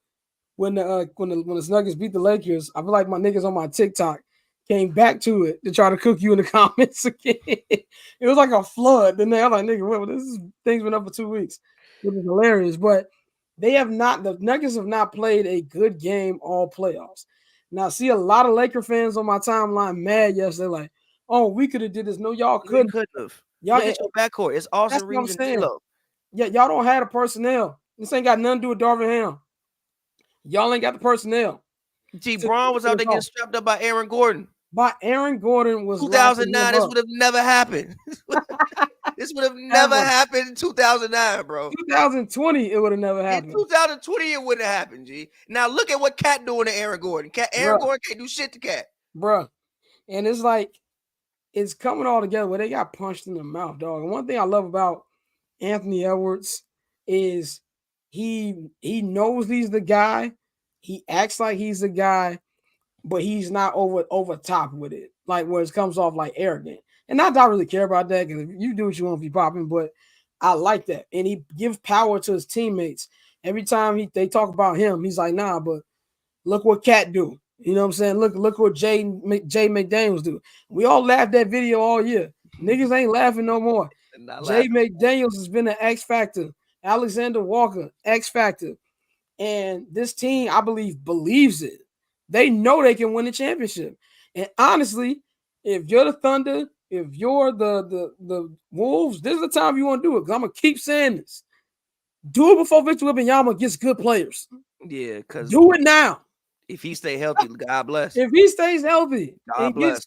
Nuggets beat the Lakers, I feel like my niggas on my TikTok came back to it to try to cook you in the comments again. It was like a flood. Then I'm like, nigga, thing's been up for 2 weeks, which is hilarious. But the Nuggets have not played a good game all playoffs. Now, I see a lot of Laker fans on my timeline mad yesterday, like, oh, we could have did this. No, y'all couldn't. Y'all look at your backcourt. It's Austin Reeves and D'Lo. Yeah, y'all don't have the personnel. This ain't got nothing to do with Darvin Ham. Y'all ain't got the personnel. Braun was out there getting strapped up by Aaron Gordon. But Aaron Gordon was locking 2009, him this up. would have never happened. This would have never Ever. happened in 2009, bro. 2020, it would have never In happened. 2020, it wouldn't have happened, G. Now look at what Cat doing to Aaron Gordon. Aaron Gordon can't do shit to Cat. Bruh. And it's like, it's coming all together where they got punched in the mouth, dog. And one thing I love about Anthony Edwards is he knows he's the guy. He acts like he's the guy, but he's not over top with it. Like where it comes off like arrogant. And not that I really care about that because you do what you want to be popping, but I like that. And he gives power to his teammates. Every time they talk about him, he's like, nah, but look what Cat do. You know what I'm saying? Look what Jay McDaniels do. We all laughed at video all year. Niggas ain't laughing no more. Jay McDaniels has been an X factor. Alexander Walker, X factor. And this team, I believe, believes it. They know they can win the championship. And honestly, if you're the Thunder, if you're the Wolves, this is the time you want to do it. Because I'm going to keep saying this. Do it before Victor Wembanyama gets good players. Yeah, because do it now. If he stay healthy, God bless. If he stays healthy, God bless.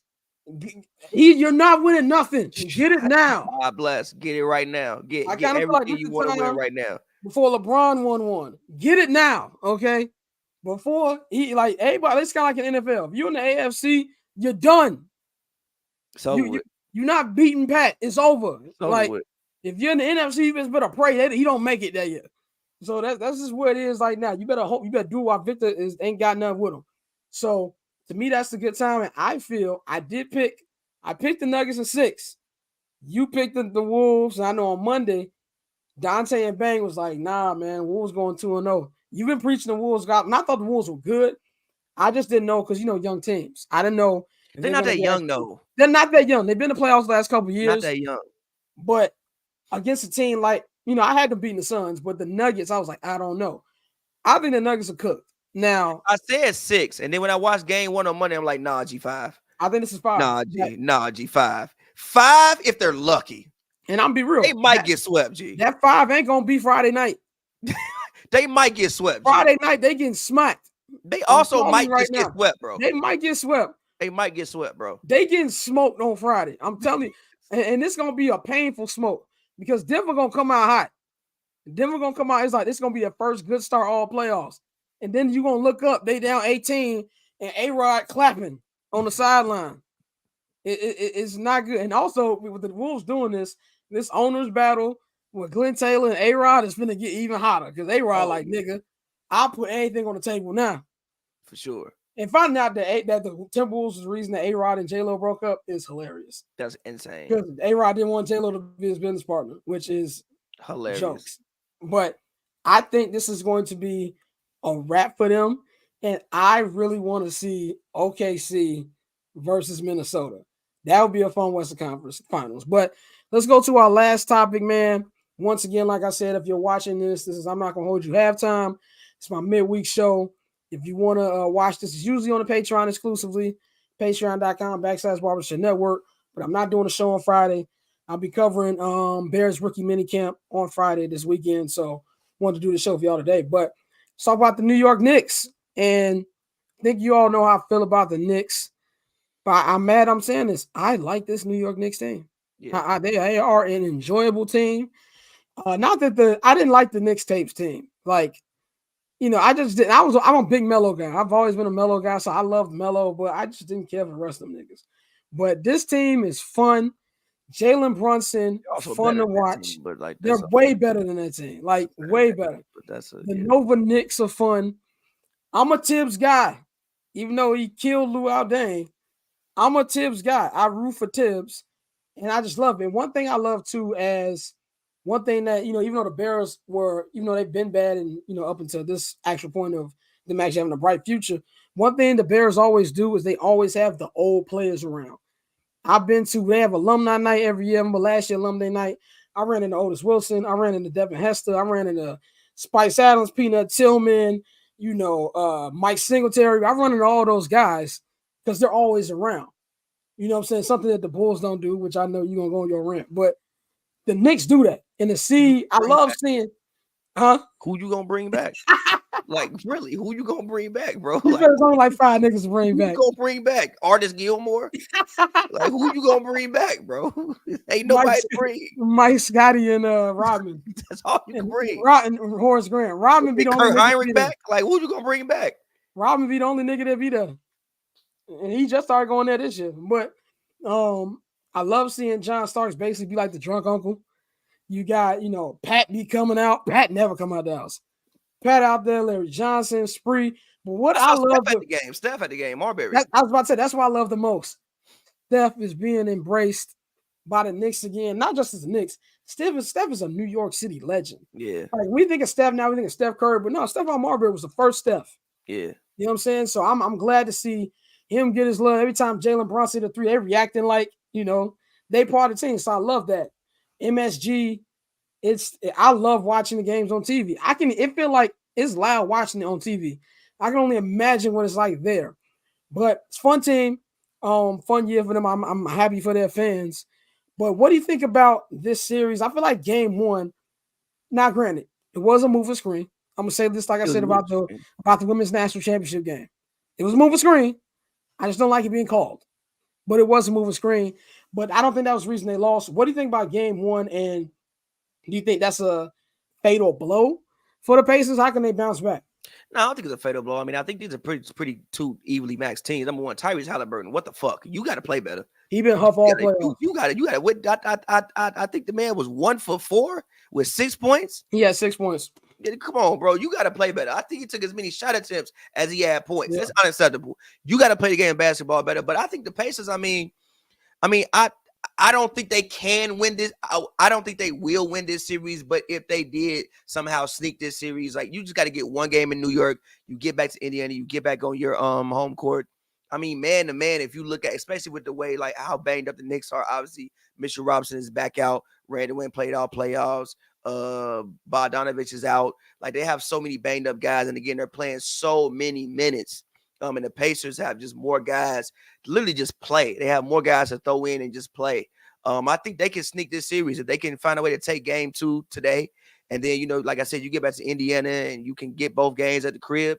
You're not winning nothing. Get it now. God bless. Get it right now. Get everything like you want to win right now. Before LeBron won one. Get it now, okay? Before he like everybody, it's kind of like an NFL. If you're in the AFC, you're done. So you're not beating Pat. It's over. Like with. If you're in the NFC, you just better pray that he don't make it that year. So that's just what it is like now. You better hope, you better do while Victor ain't got nothing with him. So to me, that's a good time. And I feel I picked the Nuggets in 6. You picked the Wolves. And I know on Monday, Dante and Bang was like, nah, man, Wolves going 2-0. You've been preaching the Wolves and I thought the Wolves were good. I just didn't know because young teams. I didn't know. They're not that young, though. They're not that young. They've been in the playoffs the last couple of years. Not that young. But against a team like, I had them beating the Suns, but the Nuggets, I was like, I don't know. I think the Nuggets are cooked. Now, I said 6, and then when I watched game 1 on Monday, I'm like, nah, G5. I think this is 5. Nah, G5. 5 if they're lucky. And I'm be real. They might get swept, G. That 5 ain't going to be Friday night. They might get swept. Friday night, they getting smacked. They also might just get swept, bro. They might get swept. They might get swept, bro. They getting smoked on Friday. I'm telling you. And it's going to be a painful smoke because Denver going to come out hot. Denver going to come out. It's like, it's going to be their first good start all playoffs. And then you're going to look up, they down 18 and A-Rod clapping on the sideline. It's not good. And also with the Wolves doing this owners battle with Glenn Taylor and A-Rod is going to get even hotter because A-Rod nigga, I'll put anything on the table now. For sure. And finding out that the Timberwolves is the reason that A-Rod and J-Lo broke up is hilarious. That's insane. Because A-Rod didn't want J-Lo to be his business partner, which is hilarious. Jokes. But I think this is going to be a wrap for them. And I really want to see OKC versus Minnesota. That would be a fun Western Conference Finals. But let's go to our last topic, man. Once again, like I said, if you're watching this is I'm not going to hold you halftime. It's my midweek show. If you want to watch this, it's usually on the Patreon exclusively, patreon.com/Barbershop Network. But I'm not doing a show on Friday. I'll be covering Bears rookie minicamp on Friday this weekend. So wanted to do the show for y'all today. But let's talk about the New York Knicks. And I think you all know how I feel about the Knicks. But I'm mad I'm saying this. I like this New York Knicks team. Yeah. They are an enjoyable team. Not that I didn't like the Knicks tapes team. Like, I just didn't. I'm a big Melo guy. I've always been a Melo guy, so I loved Melo, but I just didn't care for the rest of them niggas. But this team is fun. Jalen Brunson, fun to watch. Team, but like they're way better than that team. Like way better. But the Nova Knicks are fun. I'm a Tibbs guy, even though he killed Lou Aldane. I'm a Tibbs guy. I root for Tibbs, and I just love it. And one thing I love too, as one thing that even though the Bears were, even though they've been bad, and up until this actual point of them actually having a bright future, one thing the Bears always do is they always have the old players around. They have alumni night every year. I remember last year, alumni night, I ran into Otis Wilson. I ran into Devin Hester. I ran into Spice Adams, Peanut Tillman, Mike Singletary. I run into all those guys because they're always around. You know what I'm saying? Something that the Bulls don't do, which I know you're going to go on your rant. But the Knicks do that. And I love seeing, who you going to bring back? Like, really, who you gonna bring back, bro? You Like, said it's only like 5 niggas to bring who you back. gonna bring back? Artist Gilmore? Like, who you gonna bring back, bro? Ain't nobody to bring. Mike Scotty and Rodman. That's all you can bring. And Horace Grant. Rodman be the only Kurt nigga Heinrich back? Like, who you gonna bring back? Rodman be the only nigga that be there. And he just started going there this year. But I love seeing John Starks basically be like the drunk uncle. You got, Pat be coming out. Pat never come out the house. Pat out there, Larry Johnson, Spree. But what I love Steph at the game, Marbury. I was about to say that's what I love the most. Steph is being embraced by the Knicks again, not just as the Knicks. Steph is a New York City legend. Yeah. Like we think of Steph now, we think of Steph Curry, but no, Stephon Marbury was the first Steph. Yeah. You know what I'm saying? So I'm glad to see him get his love. Every time Jalen Brunson hit a 3, they reacting like, they part of the team. So I love that. MSG, I love watching the games on TV. It feel like it's loud watching it on TV. I can only imagine what it's like there. But it's fun team, fun year for them. I'm happy for their fans. But what do you think about this series? I feel like game 1. Now, granted, it was a moving screen. I'm gonna say this like I said about the women's national championship game. It was a moving screen. I just don't like it being called. But it was a moving screen. But I don't think that was the reason they lost. What do you think about game 1? And do you think that's a fatal blow for the Pacers? How can they bounce back? No, I don't think it's a fatal blow. I mean, I think these are pretty two evenly maxed teams. Number one, Tyrese Halliburton. What the fuck? You got to play better. He been huff all playoffs. You got to. I think the man was 1 for 4 with 6 points. He had 6 points. Yeah, come on, bro. You got to play better. I think he took as many shot attempts as he had points. Yeah. That's unacceptable. You got to play the game of basketball better. But I think the Pacers. I don't think they can win this. I don't think they will win this series. But if they did somehow sneak this series, like you just got to get one game in New York. You get back to Indiana. You get back on your home court. I mean, man to man, if you look at, especially with the way like how banged up the Knicks are, obviously Mitchell Robinson is back out. Randy Wynn played all playoffs. Bogdanovich is out. Like they have so many banged up guys, and again, they're playing so many minutes. And the Pacers have just more guys to literally just play. They have more guys to throw in and just play. I think they can sneak this series if they can find a way to take game 2 today. And then, like I said, you get back to Indiana and you can get both games at the crib.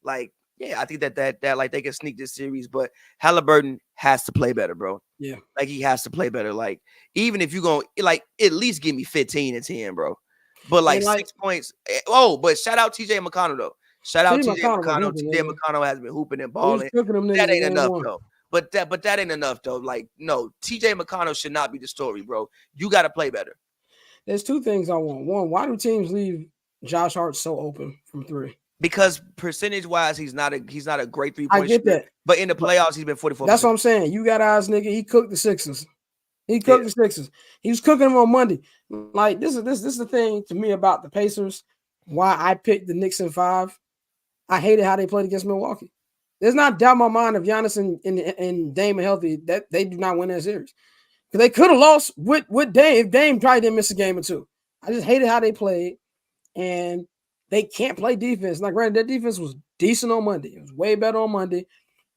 Like, yeah, I think that like they can sneak this series, but Halliburton has to play better, bro. Yeah. Like he has to play better. Like, even if you're going to like at least give me 15 and 10, bro. But like 6 points. Oh, but shout out TJ McConnell though. Shout out TJ McConnell. TJ McConnell has been hooping and balling. That ain't enough though. But that ain't enough though. Like, no, TJ McConnell should not be the story, bro. You got to play better. There's 2 things I want. One, why do teams leave Josh Hart so open from 3? Because percentage-wise, he's not a great 3-point I get shooter. that. But in the playoffs, he's been 44%. That's what I'm saying. You got eyes, nigga. He cooked the Sixers. He was cooking them on Monday. Like this is the thing to me about the Pacers. Why I picked the Knicks in 5. I hated how they played against Milwaukee. There's not doubt in my mind if Giannis and Dame are healthy that they do not win that series. Because they could have lost with Dame if Dame probably didn't miss a game or 2. I just hated how they played, and they can't play defense. Now, granted, their defense was decent on Monday. It was way better on Monday.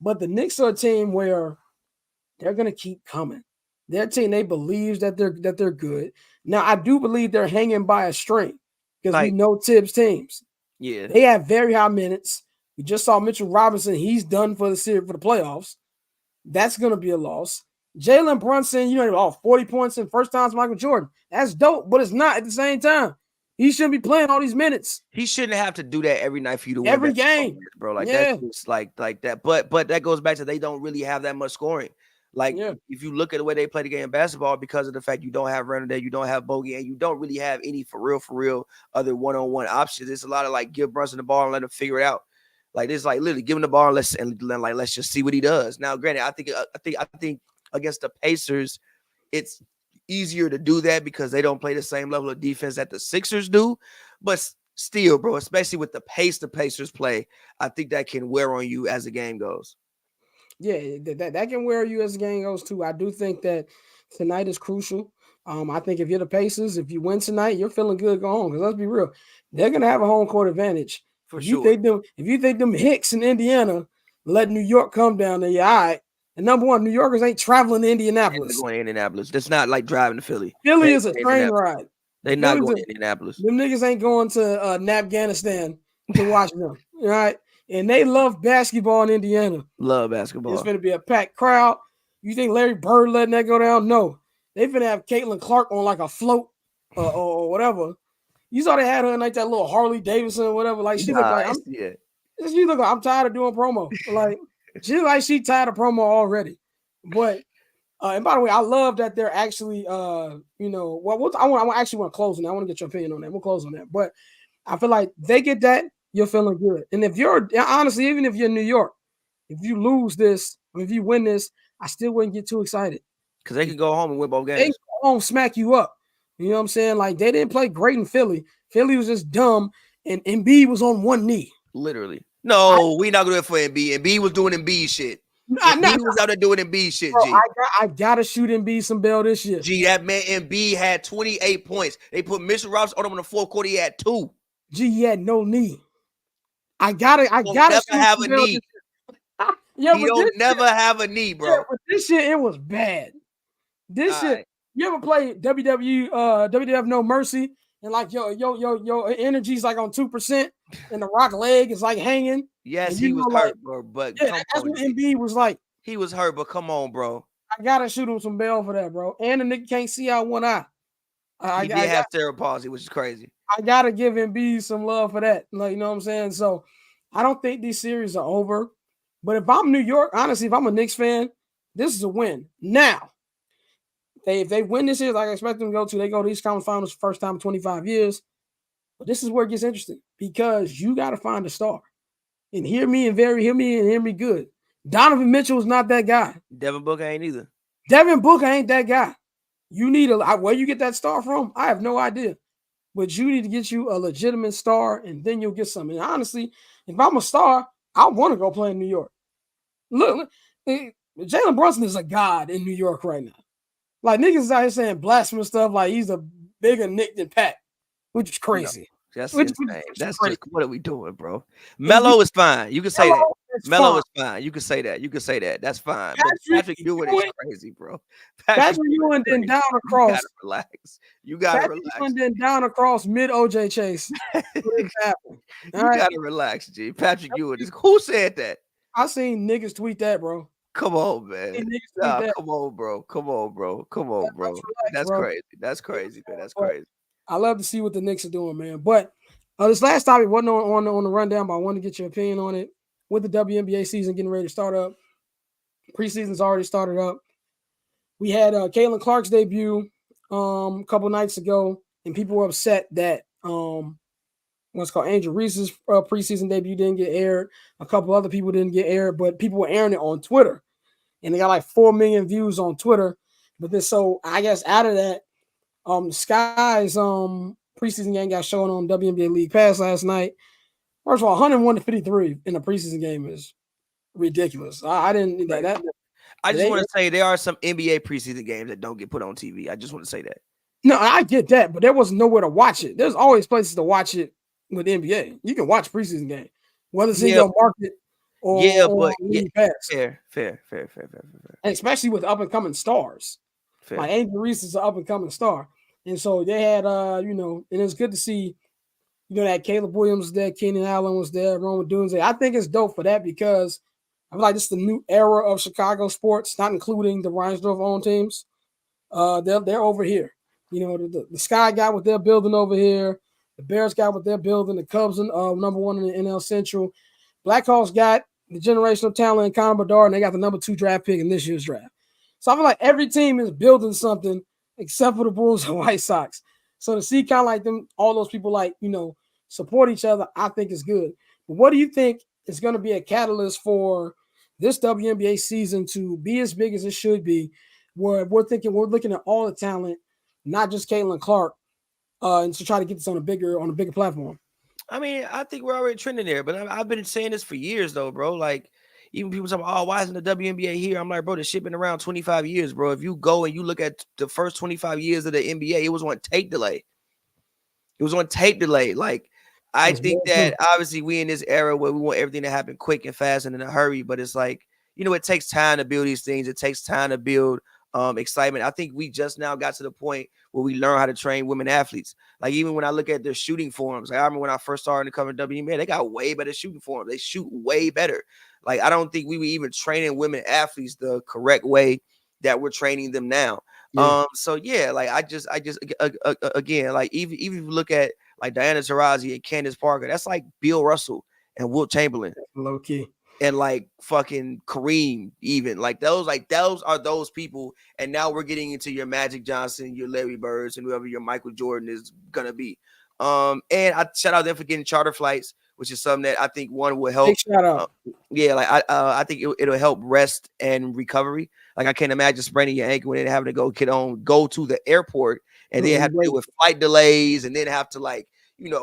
But the Knicks are a team where they're going to keep coming. Their team, they believe that they're good. Now, I do believe they're hanging by a string because we know Tibbs teams. Yeah. They have very high minutes. We just saw Mitchell Robinson. He's done for the series for the playoffs. That's going to be a loss. Jalen Brunson, 40 points in first time's Michael Jordan. That's dope, but it's not at the same time. He shouldn't be playing all these minutes. He shouldn't have to do that every night for you to win every game, bro. Like that's just like that. But that goes back to they don't really have that much scoring. Like if you look at the way they play the game of basketball, because of the fact you don't have Randall there, you don't have Bogey, and you don't really have any for real other one-on-one options. It's a lot of like give Brunson the ball and let him figure it out. Like this, like literally give him the ball and let's just see what he does. Now, granted, I think against the Pacers, it's easier to do that because they don't play the same level of defense that the Sixers do. But still, bro, especially with the pace the Pacers play, I think that can wear on you as the game goes. Yeah, that can wear you as the game goes too. I do think that tonight is crucial. I think if you're the Pacers, if you win tonight, you're feeling good. Go home because let's be real, they're gonna have a home court advantage. For sure. If you think them Hicks in Indiana let New York come down there, all right. And number one, New Yorkers ain't traveling to Indianapolis. They're going to Indianapolis. That's not like driving to Philly. Philly is a train ride. They're not going to Indianapolis. Them niggas ain't going to Afghanistan to watch them. All right. And they love basketball in Indiana. Love It's basketball. going to be a packed crowd. You think Larry Bird letting that go down? No. They finna have Caitlin Clark on like a float or whatever. You saw they had her in like that little Harley Davidson or whatever. Like she looked like I'm tired of doing promo. Like she look like she tired of promo already. But and by the way, I love that they're actually I actually want to close on that. I want to get your opinion on that. We'll close on that. But I feel like they get that, you're feeling good. And if you're honestly, even if you're in New York, if you lose this, or if you win this, I still wouldn't get too excited. Because they can go home and win both games. They go home, smack you up. You know what I'm saying? Like they didn't play great in Philly. Philly was just dumb, and Embiid was on one knee. Literally. No, we not gonna do it for Embiid. Embiid was doing Embiid shit. Embiid was out there doing Embiid shit, bro, G. I gotta shoot Embiid some bell this year. G, that man Embiid had 28 points. They put Mitchell Robinson on him in the fourth quarter. He had 2. G, he had no knee. I gotta never have a knee. He don't never have a knee, bro. Yeah, but this shit, it was bad. This shit. Right. You ever play WWF No Mercy and like your energy's like on 2% and the rock leg is like hanging? Yes, he was hurt, bro. But yeah, that's what Embiid was like. He was hurt, but come on, bro. I gotta shoot him some bell for that, bro. And the nigga can't see out one eye. He did have cerebral palsy, which is crazy. I gotta give Embiid some love for that. Like, you know what I'm saying? So I don't think these series are over. But if I'm New York, honestly, if I'm a Knicks fan, this is a win. Now, if they win this year, like I expect them to go to, they go to East Conference Finals first time in 25 years. But this is where it gets interesting because you got to find a star. And hear me good. Donovan Mitchell is not that guy. Devin Booker ain't either. Devin Booker ain't that guy. You need where you get that star from, I have no idea. But you need to get you a legitimate star, and then you'll get something. And honestly, if I'm a star, I want to go play in New York. Look, Jalen Brunson is a god in New York right now. Like niggas is out here saying blasphemous stuff like he's a bigger Nick than Pat, which is crazy. No, that's insane. That's crazy. Just what are we doing, bro? Melo is fine. You can say that. Melo is fine. You can say that. You can say that. That's fine. Patrick Ewing is crazy, bro. Patrick Ewing then down across. You gotta relax. You gotta relax. Ewing then down across mid OJ Chase. You gotta relax, G. Patrick Ewing is. Who said that? I seen niggas tweet that, bro. Come on, man. Come on, bro. Come on, bro. Come on, bro. That's crazy. That's crazy, man. That's crazy. I love to see what the Knicks are doing, man. But this last topic wasn't on the rundown, but I wanted to get your opinion on it. With the WNBA season getting ready to start up, preseason's already started up. We had Caitlin Clark's debut a couple nights ago, and people were upset that what's called Angel Reese's preseason debut didn't get aired. A couple other people didn't get aired, but people were airing it on Twitter, and they got like 4 million views on Twitter. But then, so I guess out of that, Sky's preseason game got shown on WNBA League Pass last night. First of all, 101-53 in a preseason game is ridiculous. I didn't need that. I just want to say there are some NBA preseason games that don't get put on TV. I just want to say that. No, I get that, but there was nowhere to watch it. There's always places to watch it with the NBA. You can watch preseason game, whether it's in your market or League Pass. Fair. And especially with up and coming stars. Fair. Like Angel Reese is an up and coming star, and so they had and it's good to see. That Caleb Williams was there, Keenan Allen was there, Roma Dunze. I think it's dope for that because I feel like this is the new era of Chicago sports, not including the Reinsdorf-owned teams. They're over here. The Sky got what they're building over here. The Bears got what they're building. The Cubs are number 1 in the NL Central. Blackhawks got the generational talent in Connor Bedard, and they got the number 2 draft pick in this year's draft. So I feel like every team is building something except for the Bulls and White Sox. So to see kind of like them, all those people support each other, I think is good. But what do you think is going to be a catalyst for this WNBA season to be as big as it should be, where we're looking at all the talent, not just Caitlin Clark, and to try to get this on a bigger platform? I mean, I think we're already trending there, but I've been saying this for years though, bro. Like even people say, "Oh, why isn't the WNBA here?" I'm like, bro, the shit been around 25 years, bro. If you go and you look at the first 25 years of the NBA, it was on tape delay. Like, I think that obviously we in this era where we want everything to happen quick and fast and in a hurry, but it's like, it takes time to build these things. It takes time to build excitement. I think we just now got to the point where we learn how to train women athletes. Like even when I look at their shooting forms, like I remember when I first started to cover WNBA, they got way better shooting forms. They shoot way better. Like I don't think we were even training women athletes the correct way that we're training them now. Yeah. So yeah, like I just again, like even if you look at like Diana Taurasi and Candace Parker, that's like Bill Russell and Wilt Chamberlain Low key. and like fucking Kareem, even like those are those people. And now we're getting into your Magic Johnson, your Larry Birds, and whoever your Michael Jordan is gonna be. And I shout out them for getting charter flights, which is something that I think one will help. Big shout out. Yeah, like I think it'll help rest and recovery. Like I can't imagine spraining your ankle and then having to go to the airport and then have to deal with flight delays and then have to like,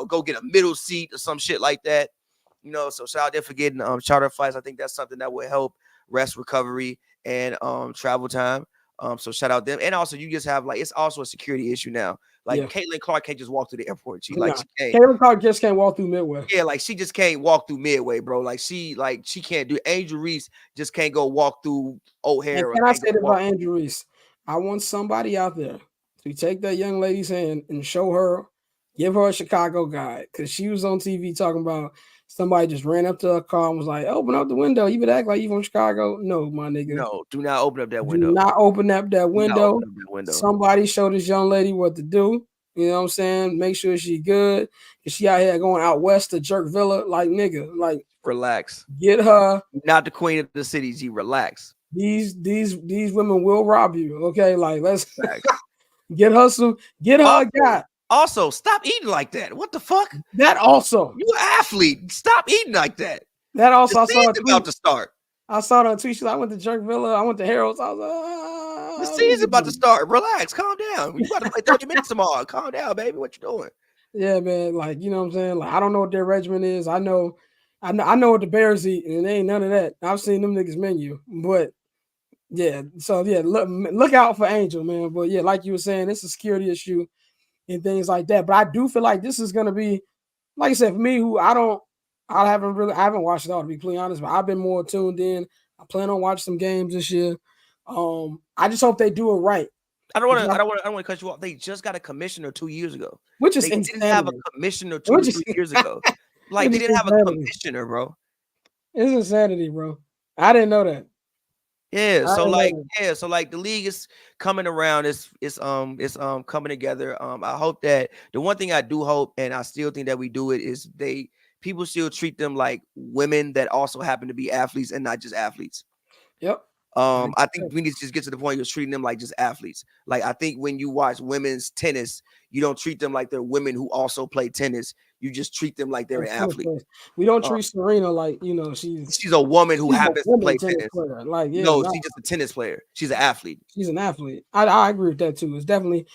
go get a middle seat or some shit like that. So shout out there for getting charter flights. I think that's something that will help rest, recovery, and travel time. So shout out them. And also you just have like it's also a security issue now. Like Caitlin Clark can't just walk through the airport. She can't. Caitlin Clark just can't walk through Midway. Yeah, like she just can't walk through Midway, bro. Like she can't do. Angel Reese just can't go walk through O'Hare. And can I say this about Angel Reese? I want somebody out there to take that young lady's hand and show her, give her a Chicago guide, because she was on TV talking about somebody just ran up to her car and was like, "Open up the window. You would act like you from Chicago." No, my nigga. No, do not open up that window. Do not open up that window. Somebody show this young lady what to do. You know what I'm saying? Make sure she good. Cause she out here going out west to Jerk Villa. Like, nigga, like relax. Get her. Not the queen of the city, G. Relax. These women will rob you. Okay, like let's get her a guy. Also, stop eating like that. What the fuck? That also. You an athlete. Stop eating like that. That also. The season's about to start. I saw it on tweet. She's like, I went to Jerk Villa. I went to Harold's. I was like, the season's about to start. Relax. Calm down. You about to play 30 minutes tomorrow. Calm down, baby. What you doing? Yeah, man. Like, you know what I'm saying? Like, I don't know what their regimen is. I know what the Bears eat, and it ain't none of that. I've seen them niggas menu. But yeah, so yeah, look out for Angel, man. But yeah, like you were saying, it's a security issue and things like that. But I do feel like this is gonna be, like I said, for me, who I haven't watched it all, to be completely honest, but I've been more tuned in. I plan on watching some games this year. I just hope they do it right. I don't want to cut you off. They just got a commissioner 2 years ago. Which is they didn't have a commissioner 2 years ago. Like they didn't have a commissioner, bro. It's insanity, bro. I didn't know that. Yeah, so like the league is coming around. It's coming together. I hope that the one thing I do hope, and I still think that we do it, is people still treat them like women that also happen to be athletes and not just athletes. Yep. I think we need to just get to the point of treating them like just athletes. Like I think when you watch women's tennis, you don't treat them like they're women who also play tennis. You just treat them like they're an athlete. We don't treat Serena like, she's a woman who happens to play tennis. Like, yeah, no, she's just a tennis player. She's an athlete. She's an athlete. I agree with that too. It's definitely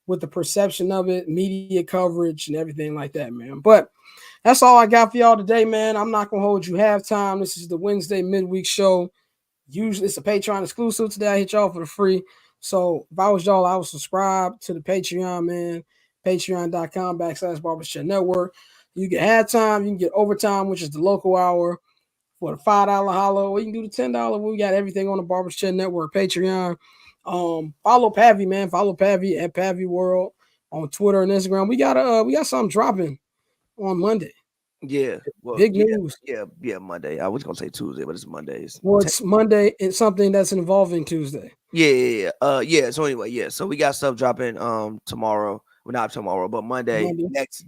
with the perception of it, media coverage and everything like that, man. But that's all I got for y'all today, man. I'm not gonna hold you halftime. This is the Wednesday midweek show. Usually it's a Patreon exclusive. Today I hit y'all for the free. So if I was y'all, I would subscribe to the Patreon, man. Patreon.com/Barbershop Network. You get halftime, you can get overtime, which is the local hour for the $5 holla, or you can do the $10. We got everything on the Barbershop Network Patreon. Follow Pavy, man. Follow Pavy at Pavy World on Twitter and Instagram. We got something dropping on Monday. Yeah, big news. Yeah, Monday. I was gonna say Tuesday, but it's Mondays. Well, it's Monday. It's something that's involving Tuesday. Yeah. So anyway, so we got stuff dropping tomorrow. Well, not tomorrow, but Monday. Next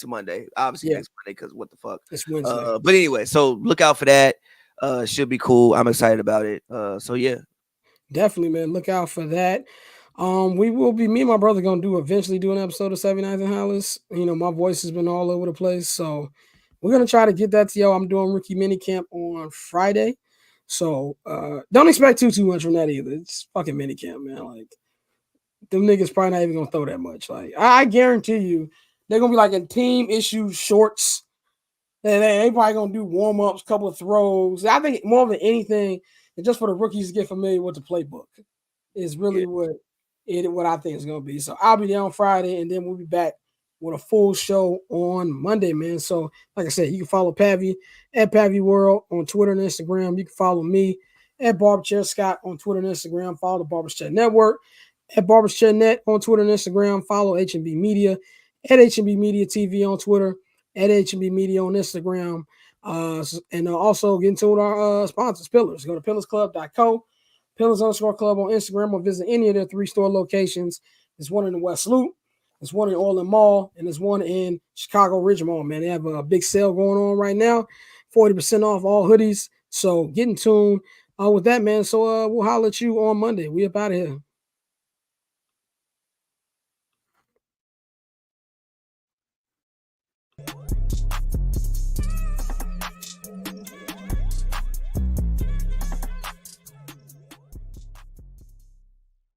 Monday. Obviously next Monday, because what the fuck? It's Wednesday. But anyway, so look out for that. Should be cool. I'm excited about it. So yeah. Definitely, man. Look out for that. We will be, me and my brother gonna eventually do an episode of 79th and Hollis. My voice has been all over the place. So we're gonna try to get that to y'all. I'm doing rookie minicamp on Friday. So don't expect too much from that either. It's fucking minicamp, man. Like them niggas probably not even gonna throw that much. Like I guarantee you, they're gonna be like in team issue shorts. And they probably gonna do warm-ups, couple of throws. I think more than anything, and just for the rookies to get familiar with the playbook is really what I think is gonna be. So I'll be there on Friday, and then we'll be back with a full show on Monday, man. So like I said, you can follow Pavy at Pavy World on Twitter and Instagram. You can follow me at Barberchair Scott on Twitter and Instagram. Follow the Barberchair Network at Barberchair Net on Twitter and Instagram. Follow H&B Media at H&B Media TV on Twitter, at H&B Media on Instagram. And also get into our sponsors, Pillars. Go to pillarsclub.co, Pillars_club on Instagram, or visit any of their 3 store locations. There's one in the West Loop, there's one in Orland Mall, and there's one in Chicago Ridge Mall, man. They have a big sale going on right now, 40% off all hoodies. So get in tune with that, man. So we'll holler at you on Monday. We up out of here.